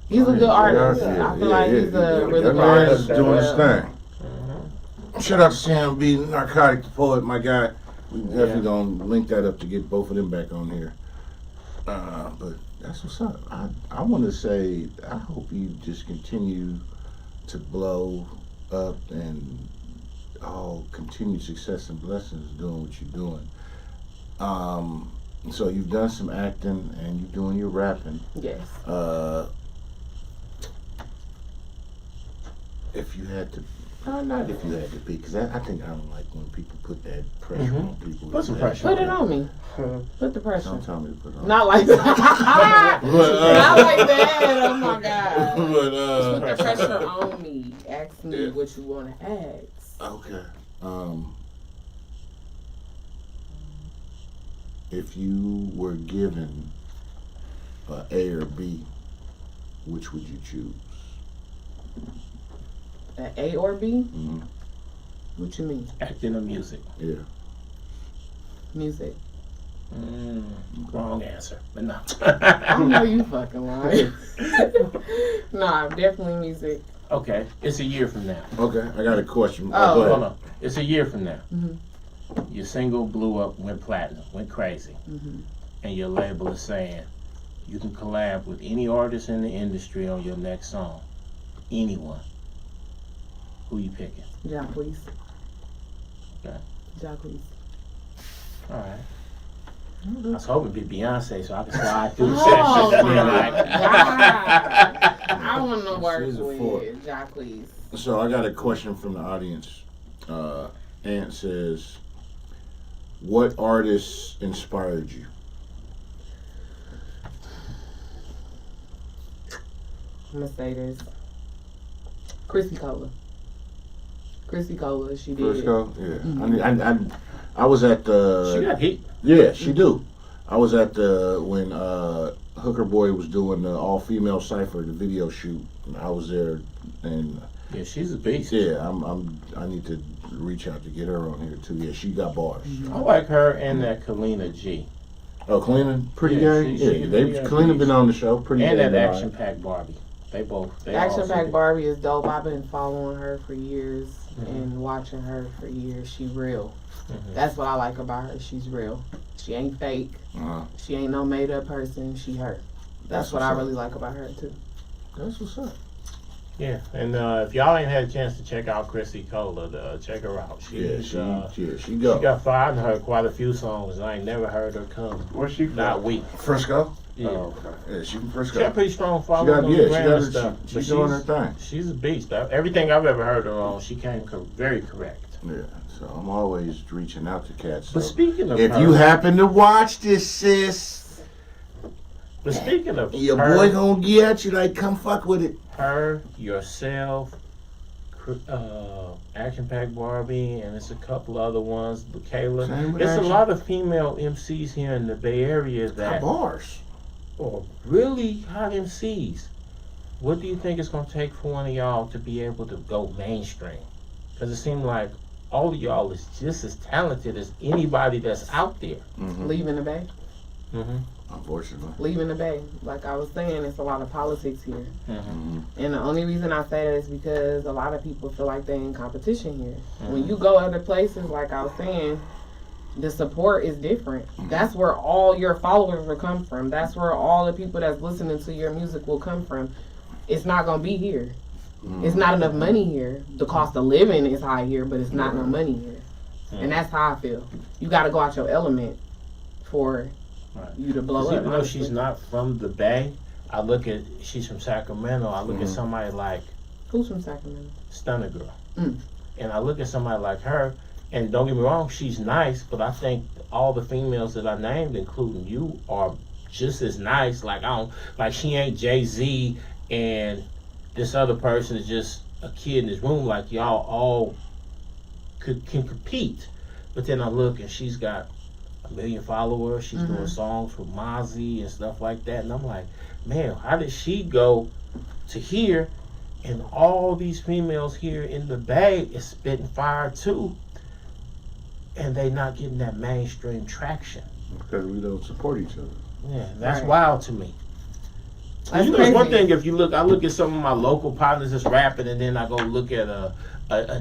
He's a good artist. I feel like he's a really good That man's artist. doing his thing. Mm-hmm. Shout out to Sam B, Narcotic the Poet, my guy. We definitely gonna link that up to get both of them back on here. But that's what's up. I want to say I hope you just continue to blow up and all continued success and blessings doing what you're doing. So you've done some acting and you're doing your rapping. Yes. If you had to, not if you had to be, because I think I don't like when people put that pressure on people. Put some pressure Put it on me. Put the pressure. Don't tell me to put it on. Not like that. But, Not like that. Oh my God. But, Put the pressure on me. Ask me what you want to ask. okay. If you were given A or B, which would you choose? An A or B? Mhm. What you mean? Acting or music? Yeah. Music. Wrong answer, but no. I know you fucking lying. Nah, definitely music. Okay, it's a year from now. Okay, I got a question. Oh. Go ahead. Hold on. It's a year from now. Mhm. Your single blew up, went platinum, went crazy. Mhm. And your label is saying you can collab with any artist in the industry on your next song. Anyone. Who you picking? Jacquees. Okay. Jacquees. All right. I was hoping to be Beyonce so I could slide through the Oh session. my God. I want to work She's a four. with Jacquees. So I got a question from the audience. Ant says, what artists inspired you? I'm gonna say this. Chrissy Cola. Chrissy Cola, she did. Frisco? Yeah. Mhm. I was at the... She got heat. Yeah, she do. I was at the when Hooker Boy was doing the all female cipher, the video shoot. And I was there, and Yeah, she's a beast. yeah, I need to reach out to get her on here too. Yeah, she got bars. I like her and that Kalina G. Oh, Kalina, Pretty Yeah, Gay. she- Yeah, she- they've yeah, Kalina she's- been on the show. Pretty And Gay. that been on Action it. Pack Barbie. They Action also Pack did- Barbie is dope. I've been following her for years and watching her for years. She real. Mhm. That's what I like about her. She's real. She ain't fake. Uh-huh. She ain't no made up person. She her. That's what what's I up. really like about her too. That's what's up. Yeah, and if y'all ain't had a chance to check out Chrissy Cola, check her out. Yeah, She she go. got fired and heard quite a few songs. I ain't never heard her come. Where's she from? Not weak. Frisco. Yeah. Oh, okay. Yeah, she from She Frisco. got a pretty strong She following got on yeah, the gram and stuff. she's But doing her thing. She's a beast. Everything I've ever heard her on, she came very correct. Yeah, so I'm always reaching out to cats. But So speaking of if her, you happen to watch this, sis, but speaking of your her, boy gonna get at you like, come fuck with it. her, yourself, Action Pack Barbie, and it's a couple other ones. Kayla. Same with It's a Action. lot of female MCs here in the Bay Area Got that bars. are really hot MCs. What do you think it's gonna take for one of y'all to be able to go mainstream? Because it seems like all of y'all is just as talented as anybody that's out there. Mm-hmm. Leaving the Bay. Mm-hmm. Unfortunately. Leaving the Bay. Like I was saying, it's a lot of politics here. Mm-hmm. And the only reason I say that is because a lot of people feel like they're in competition here. When you go other places, like I was saying, the support is different. That's where all your followers will come from. That's where all the people that's listening to your music will come from. It's not going to be here. It's not enough money here. The cost of living is high here, but it's not no money here. And that's how I feel. You got to go out your element for you to blow up. Even though honestly. she's not from the Bay, I look at, she's from Sacramento, I look at somebody like Who's from Sacramento? Stunner Girl. Mm. And I look at somebody like her, and don't get me wrong, she's nice, but I think all the females that I named, including you, are just as nice. Like, she ain't Jay-Z, and this other person is just a kid in this room. Like, y'all all can compete. But then I look, and she's got 1 million followers. She's doing songs with Mozzie and stuff like that. And I'm like, man, how did she go to here? And all these females here in the Bay is spitting fire too. And they not getting that mainstream traction. Because we don't support each other. Yeah, that's Right. wild to me. That's You know, it's one crazy. thing if you look, I look at some of my local partners that's rapping, and then I go look at a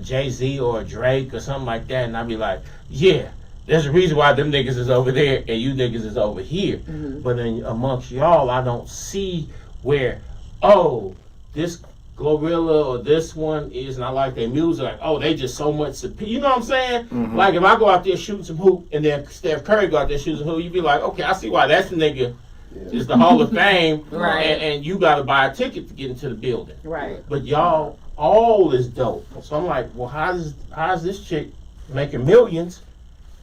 Jay-Z or a Drake or something like that, and I be like, yeah, there's a reason why them niggas is over there and you niggas is over here. But then amongst y'all, I don't see where, oh, this Glorilla or this one is, and I like their music, like, oh, they just so much superior. You know what I'm saying? Like, if I go out there shooting some hoop, and then Steph Curry go out there shooting some hoop, you be like, okay, I see why that's the nigga. It's the Hall of Fame, Right. and you got to buy a ticket to get into the building. Right. But y'all all is dope. So I'm like, well, how's this chick making millions,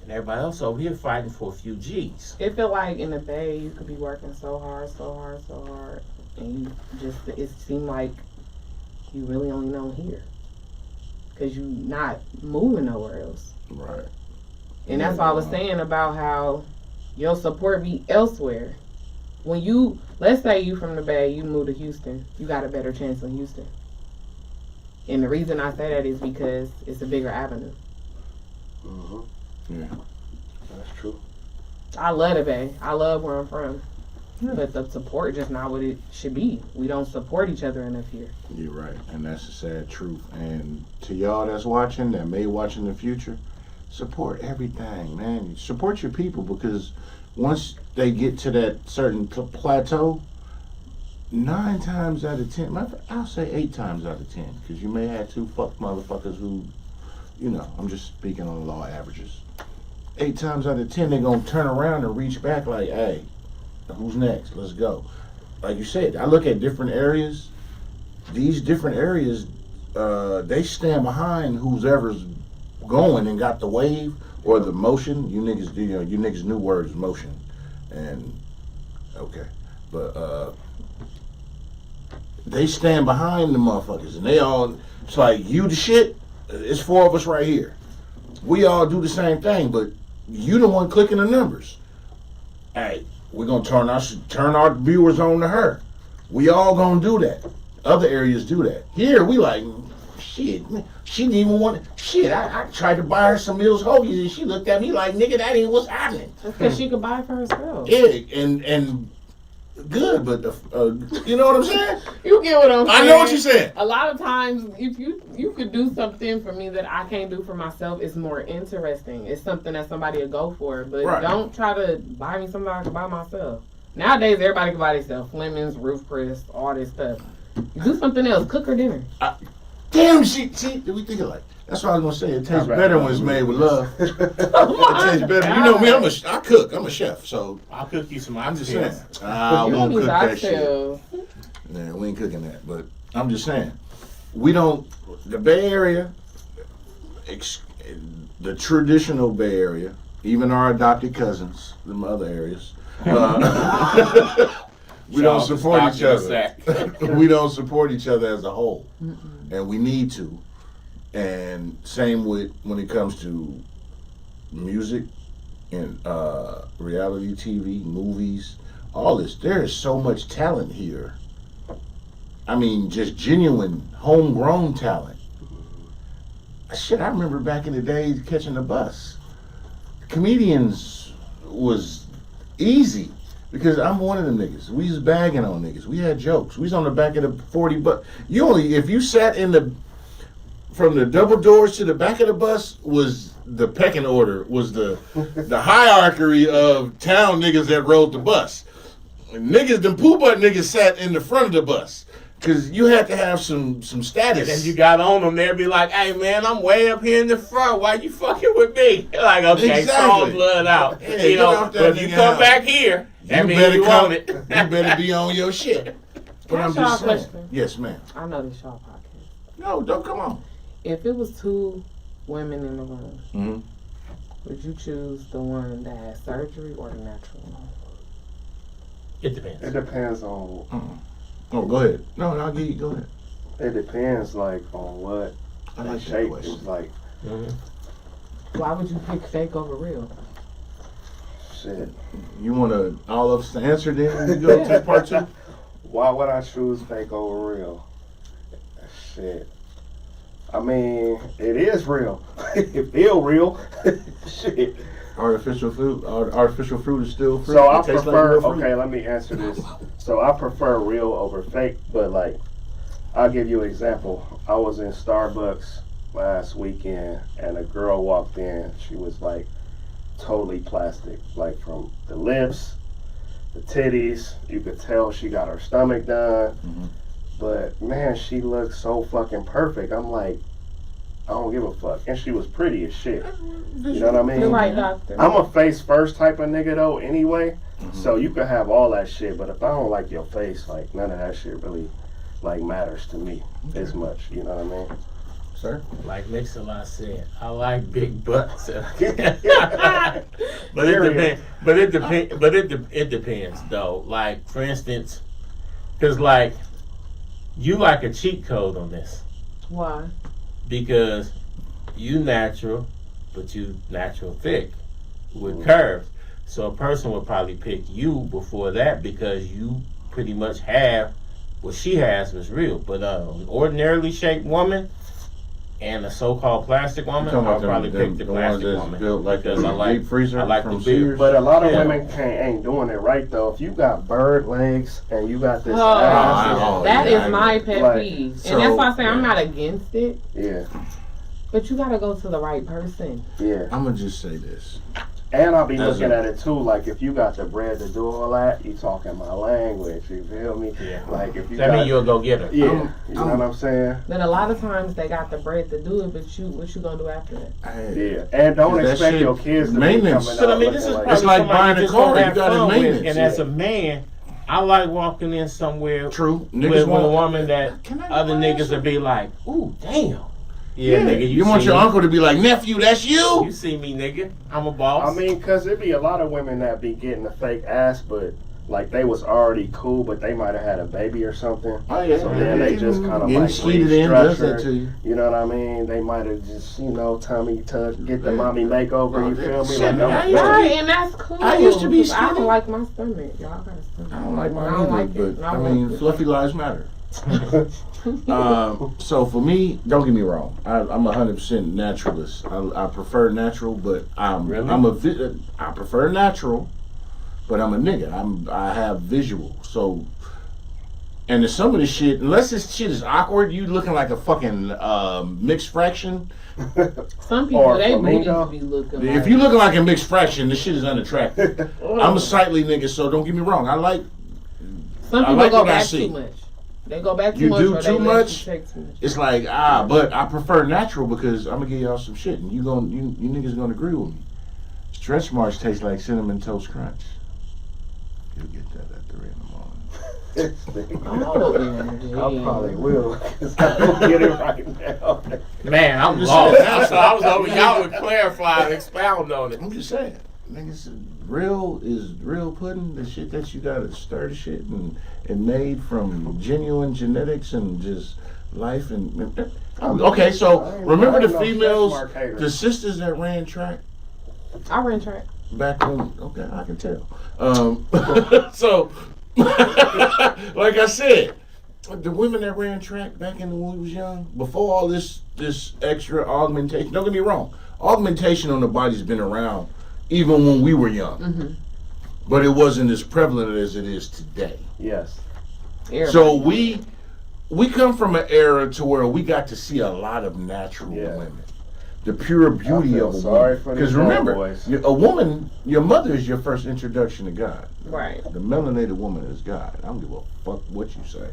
and everybody else over here fighting for a few G's? It feel like in the Bay you could be working so hard, and you just, it seemed like you really only know here. Because you not moving nowhere else. Right. And that's why I was saying about how your support be elsewhere. When you, let's say you from the Bay, you move to Houston, you got a better chance in Houston. And the reason I say that is because it's a bigger avenue. Yeah. That's true. I love the Bay. I love where I'm from. But the support just not what it should be. We don't support each other enough here. You're right. And that's the sad truth. And to y'all that's watching, that may watch in the future, support everything, man. Support your people, because once they get to that certain plateau, 9 times out of 10, I'll say 8 times out of 10, because you may have 2 fuck motherfuckers who, you know, I'm just speaking on the law averages. 8 times out of 10, they're going to turn around and reach back like, hey, who's next? Let's go. Like you said, I look at different areas. These different areas, they stand behind who's ever's going and got the wave or the motion. You niggas new word is motion. And okay. But they stand behind the motherfuckers, and they all, it's like, you the shit, it's 4 of us right here. We all do the same thing, but you the one clicking the numbers. Hey, we're gonna turn our viewers on to her. We all gonna do that. Other areas do that. Here we like, shit, she didn't even want it. Shit, I tried to buy her some Mills Hoagies, and she looked at me like, nigga, that ain't what's happening. Because she could buy it for herself. Yeah, and good, but you know what I'm saying? You get what I'm saying? I know what you're saying. A lot of times, if you could do something for me that I can't do for myself, it's more interesting. It's something that somebody will go for. But Right. don't try to buy me something I can buy myself. Nowadays, everybody can buy themselves. Lemons, Roof Chris, all this stuff. Do something else. Cook her dinner. Damn, see, we think alike. That's what I was gonna say. It tastes better when it's made with love. It tastes better. You know me, I cook. I'm a chef, so I'll cook you some I'm just saying. oxtails. I You won't need cook that shit. oxtails. Yeah, we ain't cooking that. But I'm just saying, we don't. The Bay Area, the traditional Bay Area, even our adopted cousins, them other areas, we don't support each other. We don't support each other as a whole, and we need to. And same with when it comes to music and reality TV, movies, all this. There is so much talent here. I mean, just genuine, homegrown talent. Shit, I remember back in the day catching the bus. Comedians was easy because I'm one of them niggas. We was bagging on niggas. We had jokes. We was on the back of the 40 bus. If you sat from the double doors to the back of the bus was the pecking order, was the hierarchy of town niggas that rode the bus. Niggas, them poo butt niggas sat in the front of the bus. Cause you had to have some status. And then you got on them, they'd be like, hey man, I'm way up here in the front. Why you fucking with me? Like, okay, Exactly. strong blood out. Yeah, you get know, off that but if you nigga come out. back here, that means you want it. You better be on your shit. But Can I I'm ask y'all just a saying. question? Yes, ma'am. I know this y'all podcast. No, don't come on. If it was two women in the room, Mm-hmm. would you choose the one that had surgery or the natural one? It depends. It depends on. Oh, go ahead. No, I'll give you. Go ahead. It depends like on what I the like that shape question. is like. Why would you pick fake over real? Shit. You want all of us to answer then? We go to part two. Why would I choose fake over real? Shit. I mean, it is real. It feel real. Shit. Artificial fruit is still fruit. So I It tastes like prefer. real fruit. Okay, let me answer this. So I prefer real over fake, but like, I'll give you an example. I was in Starbucks last weekend, and a girl walked in. She was like totally plastic, like from the lips, the titties. You could tell she got her stomach done. Mhm. But man, she looked so fucking perfect. I'm like, I don't give a fuck. And she was pretty as shit. You know what I mean? The right doctor. I'm a face first type of nigga though anyway. So you can have all that shit, but if I don't like your face, like none of that shit really like matters to me as much. You know what I mean? Sir? Like Mix-a-Lot said, I like big butts. But it Period. depends. It depends though. Like for instance, because like you like a cheat code on this Why? because you natural, but you natural thick with curves. So a person would probably pick you before that because you pretty much have what she has was real. But an ordinarily shaped woman and a so-called plastic woman, I'll probably pick the the ones plastic that's woman built like because a I like deep freezer I like from the Sears. big. But a lot of Yeah. women ain't doing it right though. If you got bird legs and you got this Oh, ass, Oh, that yeah, is my pet like, peeve. so, And that's why I say I'm yeah. not against it. yeah, But you gotta go to the right person. yeah. I'm going to just say this. And I'll be As looking a- at it too, like if you got the bread to do all that, you talking my language, you feel me? Yeah. Like if you That got, mean you'll go get her. yeah, you know what I'm saying? But a lot of times they got the bread to do it, but what you gonna do after that? Hey, Yeah, and don't That expect shit- your kids to be maintenance. coming But I out mean, this is looking probably It's like somebody buying a just car, gonna you have gotta fun with. maintenance, And yeah. as a man, I like walking in somewhere true. with Niggas a want woman that Can I other buy niggas some? would be like, ooh, damn. Yeah, nigga, you want see your me. uncle to be like, nephew, that's you? You see me, nigga. I'm a boss. I mean, cause it be a lot of women that be getting a fake ass, but like they was already cool, but they might have had a baby or something. Oh, yeah. So then they just kind of Getting like skeeted in does that to restructured. you. You know what I mean? They might have just, tummy tuck, get the mommy makeover. You feel me? Shit, Like, man, I I'm used to- Right, and that's cool. I used to be 'cause I don't skinny. like my stomach. Y'all got a stomach. I don't like mine I don't either, like it. but I I want mean, it. fluffy lives matter. So for me, don't get me wrong, I'm 100% naturalist. I prefer natural, but Really? I prefer natural, but I'm a nigga. I have visual. So, and there's some of this shit, unless this shit is awkward, you looking like a fucking mixed fraction. Some people, Or they flamingo. booties be looking If like. you looking like a mixed fraction, this shit is unattractive. I'm a sightly nigga, so don't get me wrong. I like. Some I people like go what I back see. too much. They go back too You much. do or too they let much? you take too much. It's like but I prefer natural because I'm gonna give y'all some shit, and you niggas gonna agree with me. Stretch marks taste like cinnamon toast crunch. You'll get that at 3 in the morning. Oh, I probably will, cause I don't get it right now. Man, I'm just lost. saying. So I was hoping y'all would clarify and expound on it. I'm just saying, niggas. real pudding, the shit that you gotta stir the shit and made from genuine genetics and just life and okay, so remember the females, the sisters that ran track? I ran track. Back when, okay, I can tell. So, like I said, the women that ran track back when we was young, before all this extra augmentation, don't get me wrong, augmentation on the body's been around even when we were young. Mm-hmm. But it wasn't as prevalent as it is today. Yes. Everybody. So we come from an era to where we got to see a lot of natural women. The pure beauty of a woman. Because remember, a woman, your mother is your first introduction to God. Right. The melanated woman is God. I don't give a fuck what you say.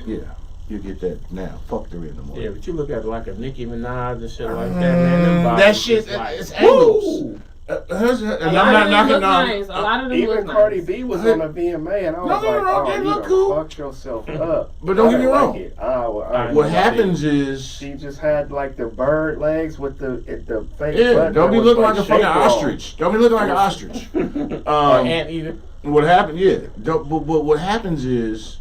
Yeah, you get that now. Fuck her in the morning. Yeah, but you look at like a Nicki Minaj and shit like that, man. Them that bodies shit, is like, it's angles. And I'm not knocking on. Nice. A lot of them Even look Cardi nice. B was on a VMA, and I was like, oh, they you look done cool. fucked yourself up. But don't get me I wrong. didn't like it. What happens is, She just had like the bird legs with the fake yeah, butt. don't be that was looking like a fucking shape wrong. ostrich. Don't be looking like an ostrich. or anteater. What happened? Yeah. But what happens is,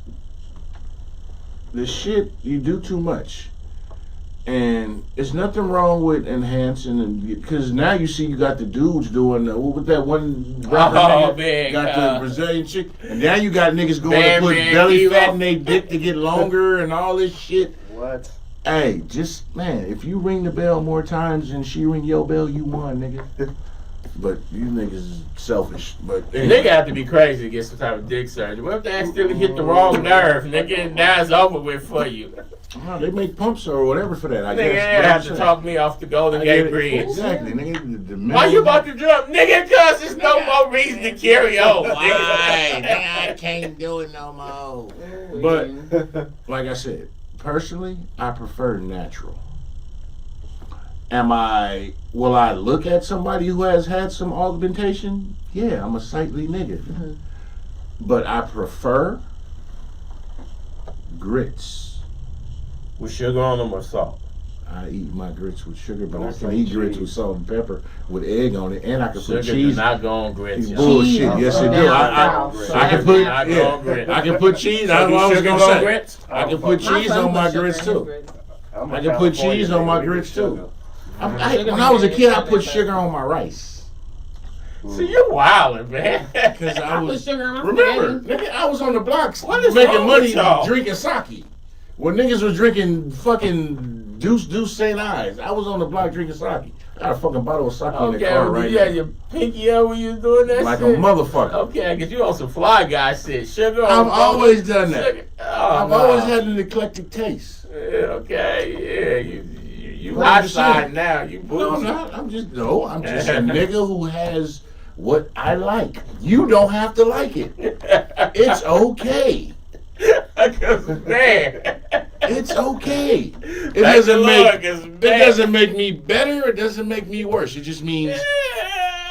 the shit you do too much, and it's nothing wrong with enhancing, and because now you see you got the dudes doing what with that one rapper nigga, got the Brazilian chick, and now you got niggas going to put belly fat in their dick to get longer and all this shit. What? Hey, just man, if you ring the bell more times than she ring your bell, you won, nigga. But you niggas is selfish. But anyway. Nigga have to be crazy to get some type of dick surgery. What if they accidentally hit the wrong nerve? Nigga, now it's over with for you. Oh, they make pumps or whatever for that. I Nigga guess. have to talk me off the Golden Gate Bridge. Exactly, nigga. Why you about to jump? Nigga, cause there's no more reason to carry on. Why? Nigga, I can't do it no more. But like I said, personally, I prefer natural. Will I look at somebody who has had some augmentation? Yeah, I'm a sightly nigga. Mm-hmm. But I prefer grits. With sugar on them or salt? I eat my grits with sugar, but Don't I can say eat grits cheese. with salt and pepper with egg on it, and I can Sugar put does cheese. not go on grits. y'all. Bullshit, Cheese yes it down do. south. I can put Not go on grits. I can put cheese. So I do was sugar gonna go on say grits? I can put cheese on my grits too. I can put cheese on my grits too. When I was a kid, I put sugar on my rice. See, you wildin', man. Because I put was, sugar in my remember, spaghetti. nigga, I was on the blocks What is making wrong money with y'all? drinking sake. When niggas was drinking fucking Deuce St. Ives, I was on the block drinking sake. I got a fucking bottle of sake in the Okay, car well, right you had now. your pinky out when you was doing that Like a shit? motherfucker. Okay, because you on some fly guy shit. Sugar on I've always done that. Sugar. Oh, I've no. always had an eclectic taste. Yeah, okay, yeah, you What I'm outside saying. now. You No, I'm bullshit. not. I'm just a nigga who has what I like. You don't have to like it. It's okay. Because, man. It's okay. It Thank the doesn't Lord, make 'cause, it man. doesn't make me better. It doesn't make me worse. It just means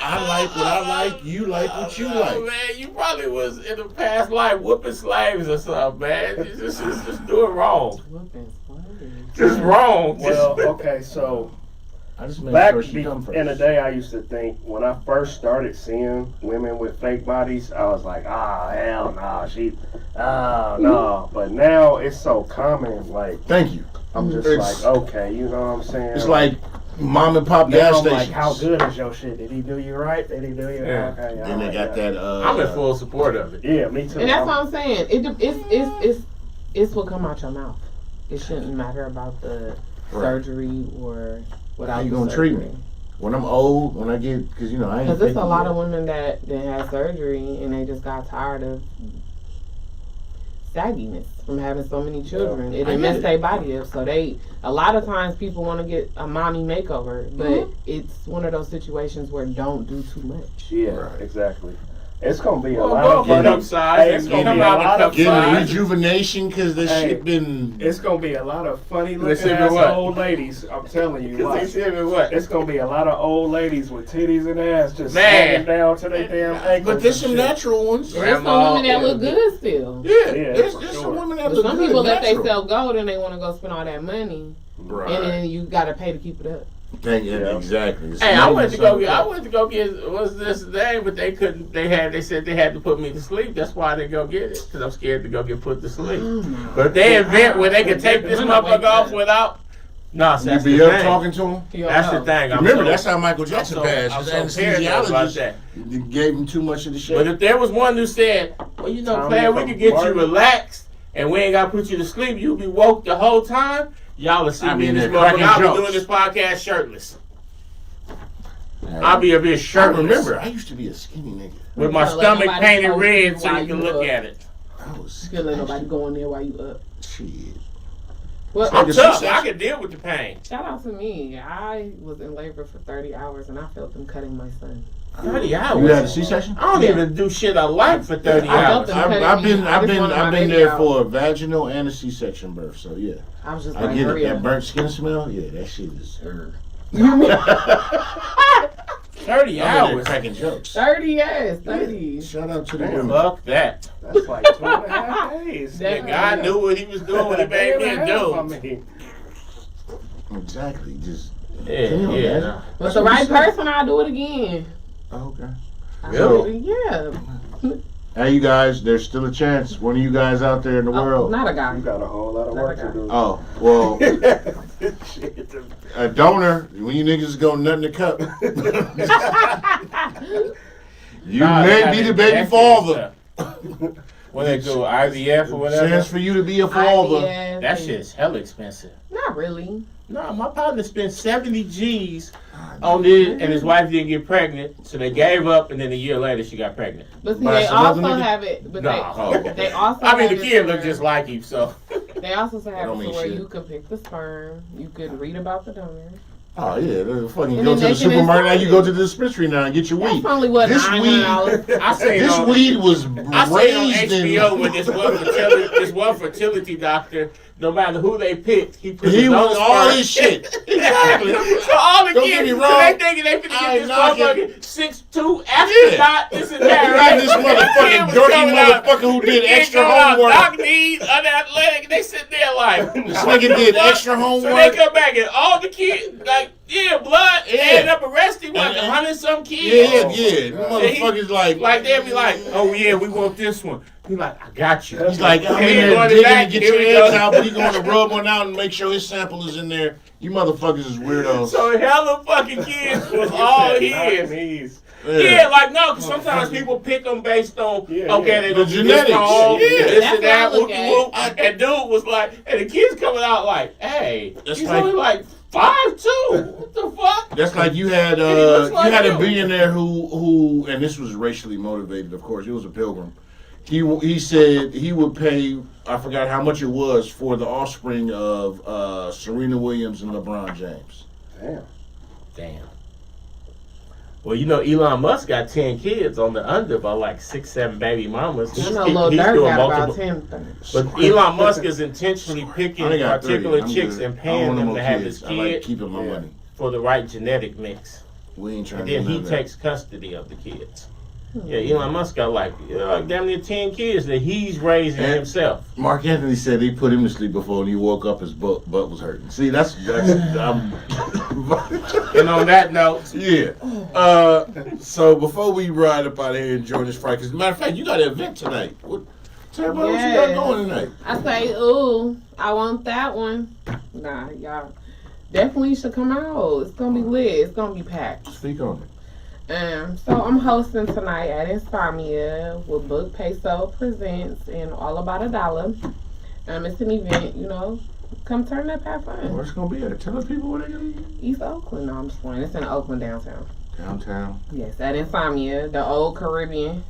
I like what I like. You like what you like. Man, you probably was in a past life whooping slaves or something, man. You just do it wrong. Just wrong. Well, okay, so I just make back sure she come first. in the day, I used to think when I first started seeing women with fake bodies, I was like, hell no, no. But now it's so common, like Thank you. I'm just It's- like, okay, you know what I'm saying? It's like mom and pop now gas I'm stations. like, how good is your shit? Did he do you right? Did he do you? Yeah. Okay, Then they got that. I'm in full support of it. Yeah, me too. And that's what I'm saying. It's what come out your mouth. It shouldn't matter about the surgery or without How you the gonna treat surgery. me? When I'm old, when I get, because you know I ain't. Because there's a 50 lot yet. of women that had surgery and they just got tired of sagginess from having so many children. It I get messed it. their body up. So a lot of times people want to get a mommy makeover, but it's one of those situations where don't do too much. Yeah, Right. exactly. It's gonna be a Well, lot go of get funny. upside. Hey, It's it's gonna gonna come be a out lot of of cup Getting size. rejuvenation because this Hey, shit been. It's gonna be a lot of funny Listen looking to ass what? old ladies. I'm telling you, Because they watch. said me what? It's gonna be a lot of old ladies with titties and ass just Man. hanging down to their damn ankles. But there's and some shit. natural ones. There's some women that look good still. Yeah, Yeah, there's for some sure. women that But look some good people let natural. themselves go, then they want to go spend all that money, Right. and then you got to pay to keep it up. Thank you. Exactly. It's Hey, I amazing went to go something. get what's this name, but they couldn't. They said they had to put me to sleep. That's why they go get it, because I'm scared to go get put to sleep. But if they invent where they can take this motherfucker off without. No, You that's be the up thing. talking to him? That's the thing. Remember, that's how Michael Jackson I'm passed. so His paranoid about anesthesiologist that. gave him too much of the shit. But if there was one who said, well, you know, player, we could get you relaxed and we ain't got to put you to sleep, you'll be woke the whole time, y'all will see me in this motherfucker. I'll be doing this podcast shirtless. I'll be a bit I shirtless. remember, I used to be a skinny nigga. With my stomach painted red so you can look at it. I was Can't let nobody go in there while you up. shit. Well, I'm Like a tough. C-section? I can deal with the pain. shout out to me. I was in labor for 30 hours and I felt them cutting my son. 30 hours. You had a C-section? I don't even do shit I like for 30 I hours. felt them. I've been my baby there out. for a vaginal and a C-section birth. So yeah, I was just I like, get it. hurry That up. burnt skin smell. Yeah, that shit is. 30 I'm in there hours. cracking jokes. 30, yes, 30. Shout out to the Damn. women. Fuck that. That's like 2.5 days. The guy knew what he was doing when he made me a dude. Exactly. Just Yeah, Can you yeah. imagine? No. With the right person, I'll do it again. oh, okay. Really? Yeah. Hey, you guys, there's still a chance. One of you guys out there in the Oh, world. not a You guy. got a whole lot of work to do. Oh, well, Shit. a donor, when you niggas go nothing to cup. You Nah, they may have be the it baby connected father. and stuff. When they do IVF or whatever. Chance for you to be a father. IVF, That shit's hella expensive. Not really. No, my partner spent 70 G's on this, and his wife didn't get pregnant, so they gave up, and then a year later she got pregnant. But see, By they some also other nigga? have it. But Nah. they also. I mean, have the it kid to looked where- just like him, so. They also have don't it to mean where shit. you can pick the sperm. You could read about the donor. Oh yeah, they fucking And go then to they the can supermarket. Now you install go it. to the dispensary now and get your That's weed. only what This $900. I seen This on, weed was I seen on raised HBO in. when this one fertility doctor, no matter who they picked, he put He his was own all sperm. his shit. Exactly. So all the Don't kids, get me so wrong. they thinking they finna I get ain't this knocking. motherfucking 6'2" astronaut, this and that, You right? got this Kid motherfucking was dorky coming out- motherfucker who did kid extra coming out homework. knock-kneed, unathletic, they sit there like, This nigga did extra so they homework. come back and all the kids, like, yeah, blood, Yeah. they end up arresting, what, And- 100-some kids? Yeah, yeah. God. Motherfuckers Like they'll be like, oh yeah, we want this one. He like, I got you. He's like, I'm Here in you there go, digging back, to get here your we eggs go. out, but he's going to rub one out and make sure his sample is in there. You motherfuckers is weirdos. So hella fucking kids was all his. Yeah. Yeah, like no, because sometimes people pick them based on Yeah, okay, yeah. they The gonna be genetics. this tall, Yeah. this That's and that, what I look whoop at. and dude was like, and the kids coming out like, hey, That's he's like- only like 5'2". What the fuck? That's like you had he looks like you had a you. billionaire who and this was racially motivated, of course. He was a pilgrim. He said he would pay, I forgot how much it was, for the offspring of Serena Williams and LeBron James. Damn. Well, you know, Elon Musk got 10 kids on the under by like 6, 7 baby mamas. I know Lil Durk got about 10. But Elon Musk is intentionally picking I only got 30. particular I'm chicks good. and I paying don't them want to no have kids. his I like kid keeping my money. for the right genetic mix. We ain't trying And to then do he none of that. takes custody of the kids. Yeah, Elon Musk got like damn near 10 kids that he's raising And- himself. Mark Anthony said he put him to sleep before and he woke up, his butt was hurting. See, that's And on that note, yeah. So before we ride up out of here and join this fight, because matter of fact, you got an event tonight. Tell everybody what you got Yes. going tonight. I say, ooh, I want that one. Nah, y'all definitely should come out. It's gonna be lit. It's gonna be packed. Speak on it. So I'm hosting tonight at Insomnia with Book Peso Presents and All About a Dollar. It's an event, you know. Come turn up, have fun. Where's it gonna be at? Tell the people where they're gonna be. East Oakland. No, I'm just playing. It's in Oakland downtown. Downtown. Yes, at Insomnia, the old Caribbean.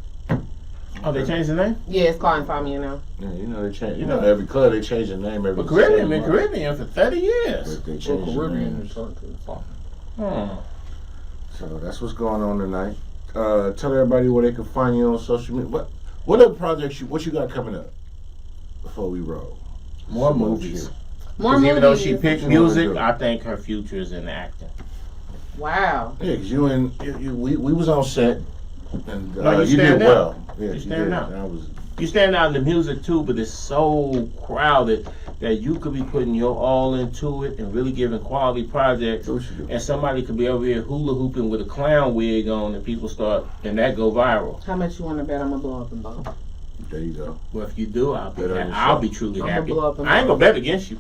oh, they changed the name? Yeah, it's called Insomnia now. Yeah, you know they change. You know every club they change the name every. But Caribbean 7 been months. Caribbean for 30 years. They change the name. Hmm. So that's what's going on tonight. Tell everybody where they can find you on social media. What other projects what you got coming up before we roll? More Some other movies. shit. More 'Cause movies. even though she picked What you wanna music, do? I think her future is in acting. Wow. Yeah, because we was on set and No, you you did stand out. well. Yeah, You you stand did. out. That was You stand out in the music too, but it's so crowded that you could be putting your all into it and really giving quality projects, Do what you do. and somebody could be over here hula hooping with a clown wig on, and people start, and that go viral. How much you want to bet I'm gonna blow up in both? There you go. Well, if you do, I'll be Bet on happy. yourself. I'll be truly I'm gonna happy. blow up in I ain't both. gonna bet against you.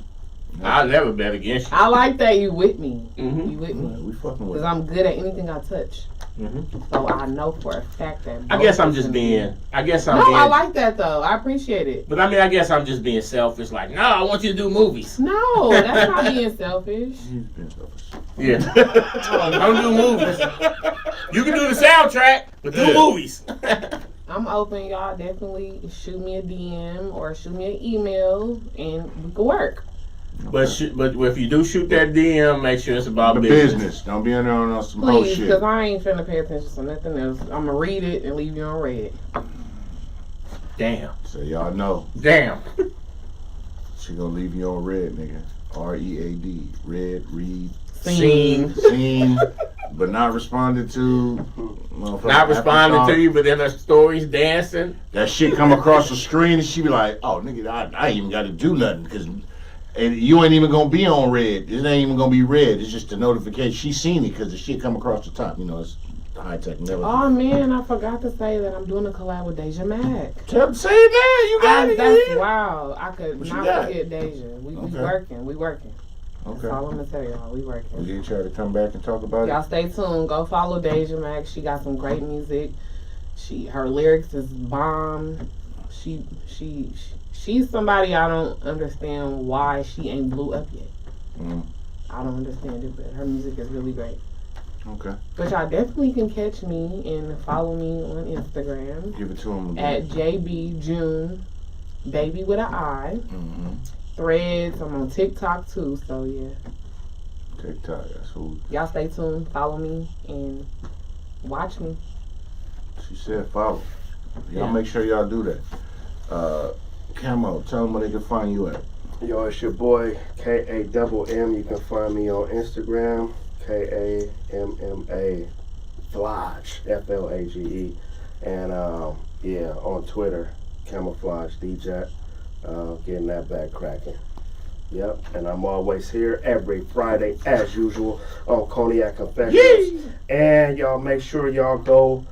I'll never bet against you. I like that you with me. Mhm. You with me. We fucking with Because it. I'm good at anything I touch. Mhm. So I know for a fact that. I guess both I'm is just gonna being. be- I guess I'm No, being. I like that though. I appreciate it. But I mean, I guess I'm just being selfish. Like, no, I want you to do movies. No, that's not being selfish. He's been selfish. Yeah. Don't do movies. You can do the soundtrack, but do movies. I'm open, y'all. Definitely shoot me a DM or shoot me an email and we can work. But if you do shoot that DM, make sure it's about The business. business. Don't be in there on some whole Please, shit. because I ain't finna pay attention to nothing else. I'm gonna read it and leave you on red. Damn. So y'all know. Damn. She gonna leave you on red, nigga. READ. Red, read, Scene. seen, but not responded to. Not responding to you, but in her stories dancing. That shit come across the screen and she be like, oh, nigga, I ain't even got to do nothing because you ain't even going to be on red. It ain't even going to be red. It's just a notification. She seen it because the shit come across the top. You know, it's high tech. Never. Oh man, I forgot to say that I'm doing a collab with Deja Mac. Say it now. You got it. That's Yeah. wow. I could What you not got? forget Deja. We Okay. working. We working. Okay. That's all I'm gonna tell y'all. We We working. get her to come back and talk about Y'all it. stay tuned. Go follow Deja Mac. She got some great music. Her lyrics is bomb. She's somebody I don't understand why she ain't blew up yet. Mm. I don't understand it, but her music is really great. Okay. But y'all definitely can catch me and follow me on Instagram Give it to him at again. JB June, baby with an I. Mm-hmm. Threads. I'm on TikTok too. So yeah, TikTok. That's who y'all stay tuned. Follow me and watch me. she said. Follow. Y'all Yeah. make sure y'all do that. Camo, tell them where they can find you at. Yo, it's your boy KAMM. You can find me on Instagram, KAMMA Flage, FLAGE, and yeah, on Twitter, Camouflage DJ. Getting that back cracking. Yep, and I'm always here every Friday as usual on Cognac Confessionals. And y'all make sure y'all go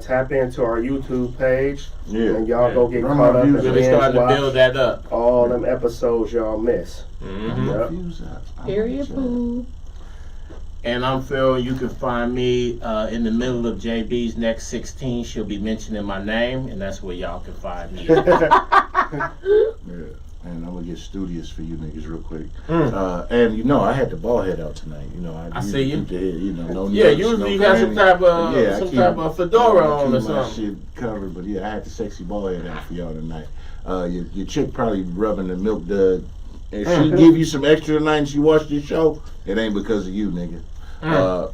tap into our YouTube page. Yeah. And y'all go get Run caught my up views. and Really binge starting to build watch that up. all them episodes y'all miss. Mm-hmm. Yep. Views up. I Period. like that. Pooh. And I'm Phil. You can find me in the middle of JB's next 16. She'll be mentioning my name, and that's where y'all can find me. Yeah, and I'm gonna get studious for you niggas real quick. And you know, I had the ball head out tonight. You know, I see you. keep the head, you know, no Yeah, nuts, usually no you got some granny. type of Yeah, I some keep- type of fedora I on or keep my something. shit covered, but yeah, I had the sexy ball head out for y'all tonight. Your chick probably rubbing the milk dud. If she give you some extra tonight and she watched your show, it ain't because of you, nigga.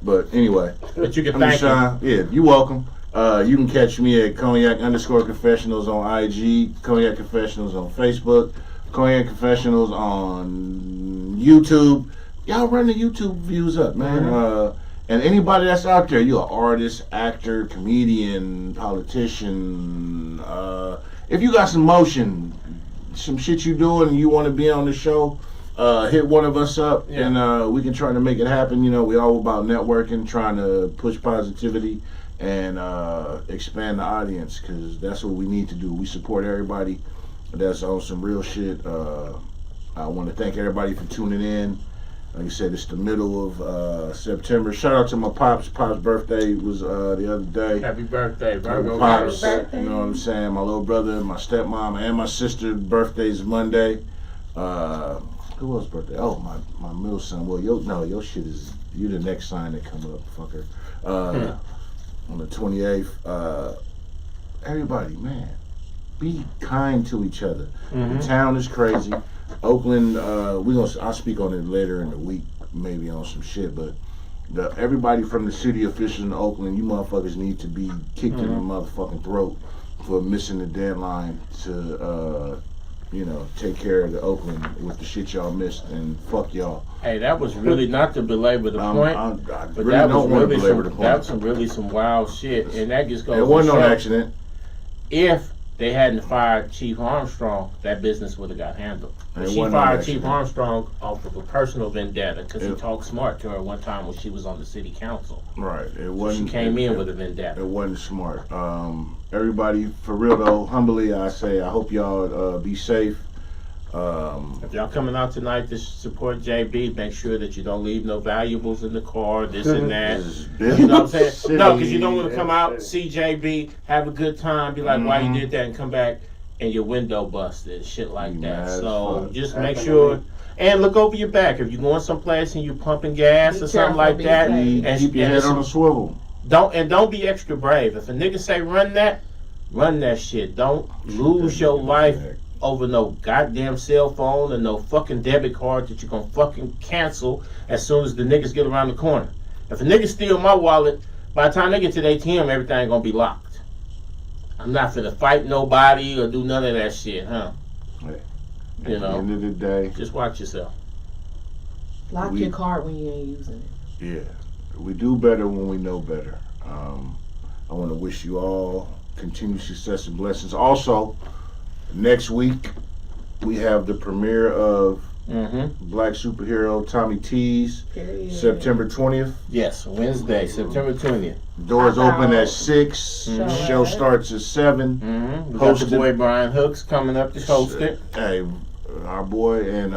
But anyway, But you can I'm thank him. Sean. Yeah, you're welcome. You can catch me at Cognac_Confessionals on IG, Cognac Confessionals on Facebook, Cognac Confessionals on YouTube. Y'all run the YouTube views up, man. And anybody that's out there, you an artist, actor, comedian, politician. If you got some motion, some shit you doing, and you want to be on the show, hit one of us up, Yeah. and we can try to make it happen. You know, we all about networking, trying to push positivity and expand the audience, because that's what we need to do. We support everybody that's on some real shit. I want to thank everybody for tuning in. Like I said, it's the middle of September. Shout out to my pops. Pops' birthday was the other day. Happy birthday, Virgo. Pops, birthday. you know what I'm saying? My little brother, my stepmom, and my sister's birthday's Monday. Who else's birthday? Oh, my middle son. Well, your shit is, you the next sign that come up, fucker. On the 28th. Everybody, man, be kind to each other. The town is crazy. Oakland, I'll speak on it later in the week, maybe on some shit, but everybody from the city officials in Oakland, you motherfuckers need to be kicked in the motherfucking throat for missing the deadline to, take care of the Oakland with the shit y'all missed, and fuck y'all. Hey, that was really not to belabor the point, I but really that don't was want to really belabor the some point. really some wild shit, and that just goes. It wasn't to no show, accident. If they hadn't fired Chief Armstrong, that business would have got handled. But It she wasn't on fired that Chief shit. Armstrong off of a personal vendetta because he It- talked smart to her one time when she was on the city council. Right. It So wasn't. she came in it- with a vendetta. It wasn't smart. Everybody, for real though, humbly, I say, I hope y'all be safe. If y'all coming out tonight to support JB, make sure that you don't leave no valuables in the car, this and that. You know what I'm saying? No, because you don't want to come out, see JB, have a good time, be like, why you did that, and come back and your window busted, shit like You that. mad as So fuck. just make sure, and look over your back. If you're going someplace and you're pumping gas or something like that, and Keep your head on a swivel. don't be extra brave. If a nigga say run that shit. Don't lose your life over no goddamn cell phone and no fucking debit card that you're gonna fucking cancel as soon as the niggas get around the corner. If a nigga steal my wallet, by the time they get to the ATM, everything gonna be locked. I'm not finna fight nobody or do none of that shit, huh? At You the know, end of the day, just watch yourself. Lock your card when you ain't using it. yeah, we do better when we know better. I want to wish you all continued success and blessings. Also, next week we have the premiere of Black Superhero Tommy T's, Period. September 20th. Yes, Wednesday, September 20th. Doors How open at about 6. Mhm. Show starts at 7. We got the Hosted- boy Brian Hooks coming up to host it. Hey, our boy and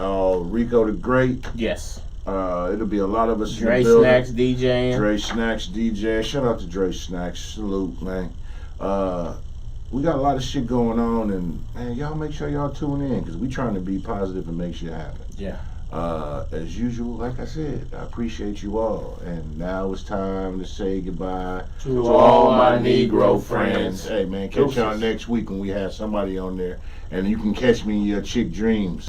Rico the Great. Yes. It'll be a lot of us Dre in the building. Snacks DJing. Dre Snacks DJ. Shout out to Dre Snacks. Salute, man. We got a lot of shit going on, and man, y'all make sure y'all tune in because we trying to be positive and make shit happen. Yeah. As usual, like I said, I appreciate you all, and now it's time to say goodbye To all my Negro friends. Hey man, catch y'all next week when we have somebody on there, and you can catch me in your chick dreams.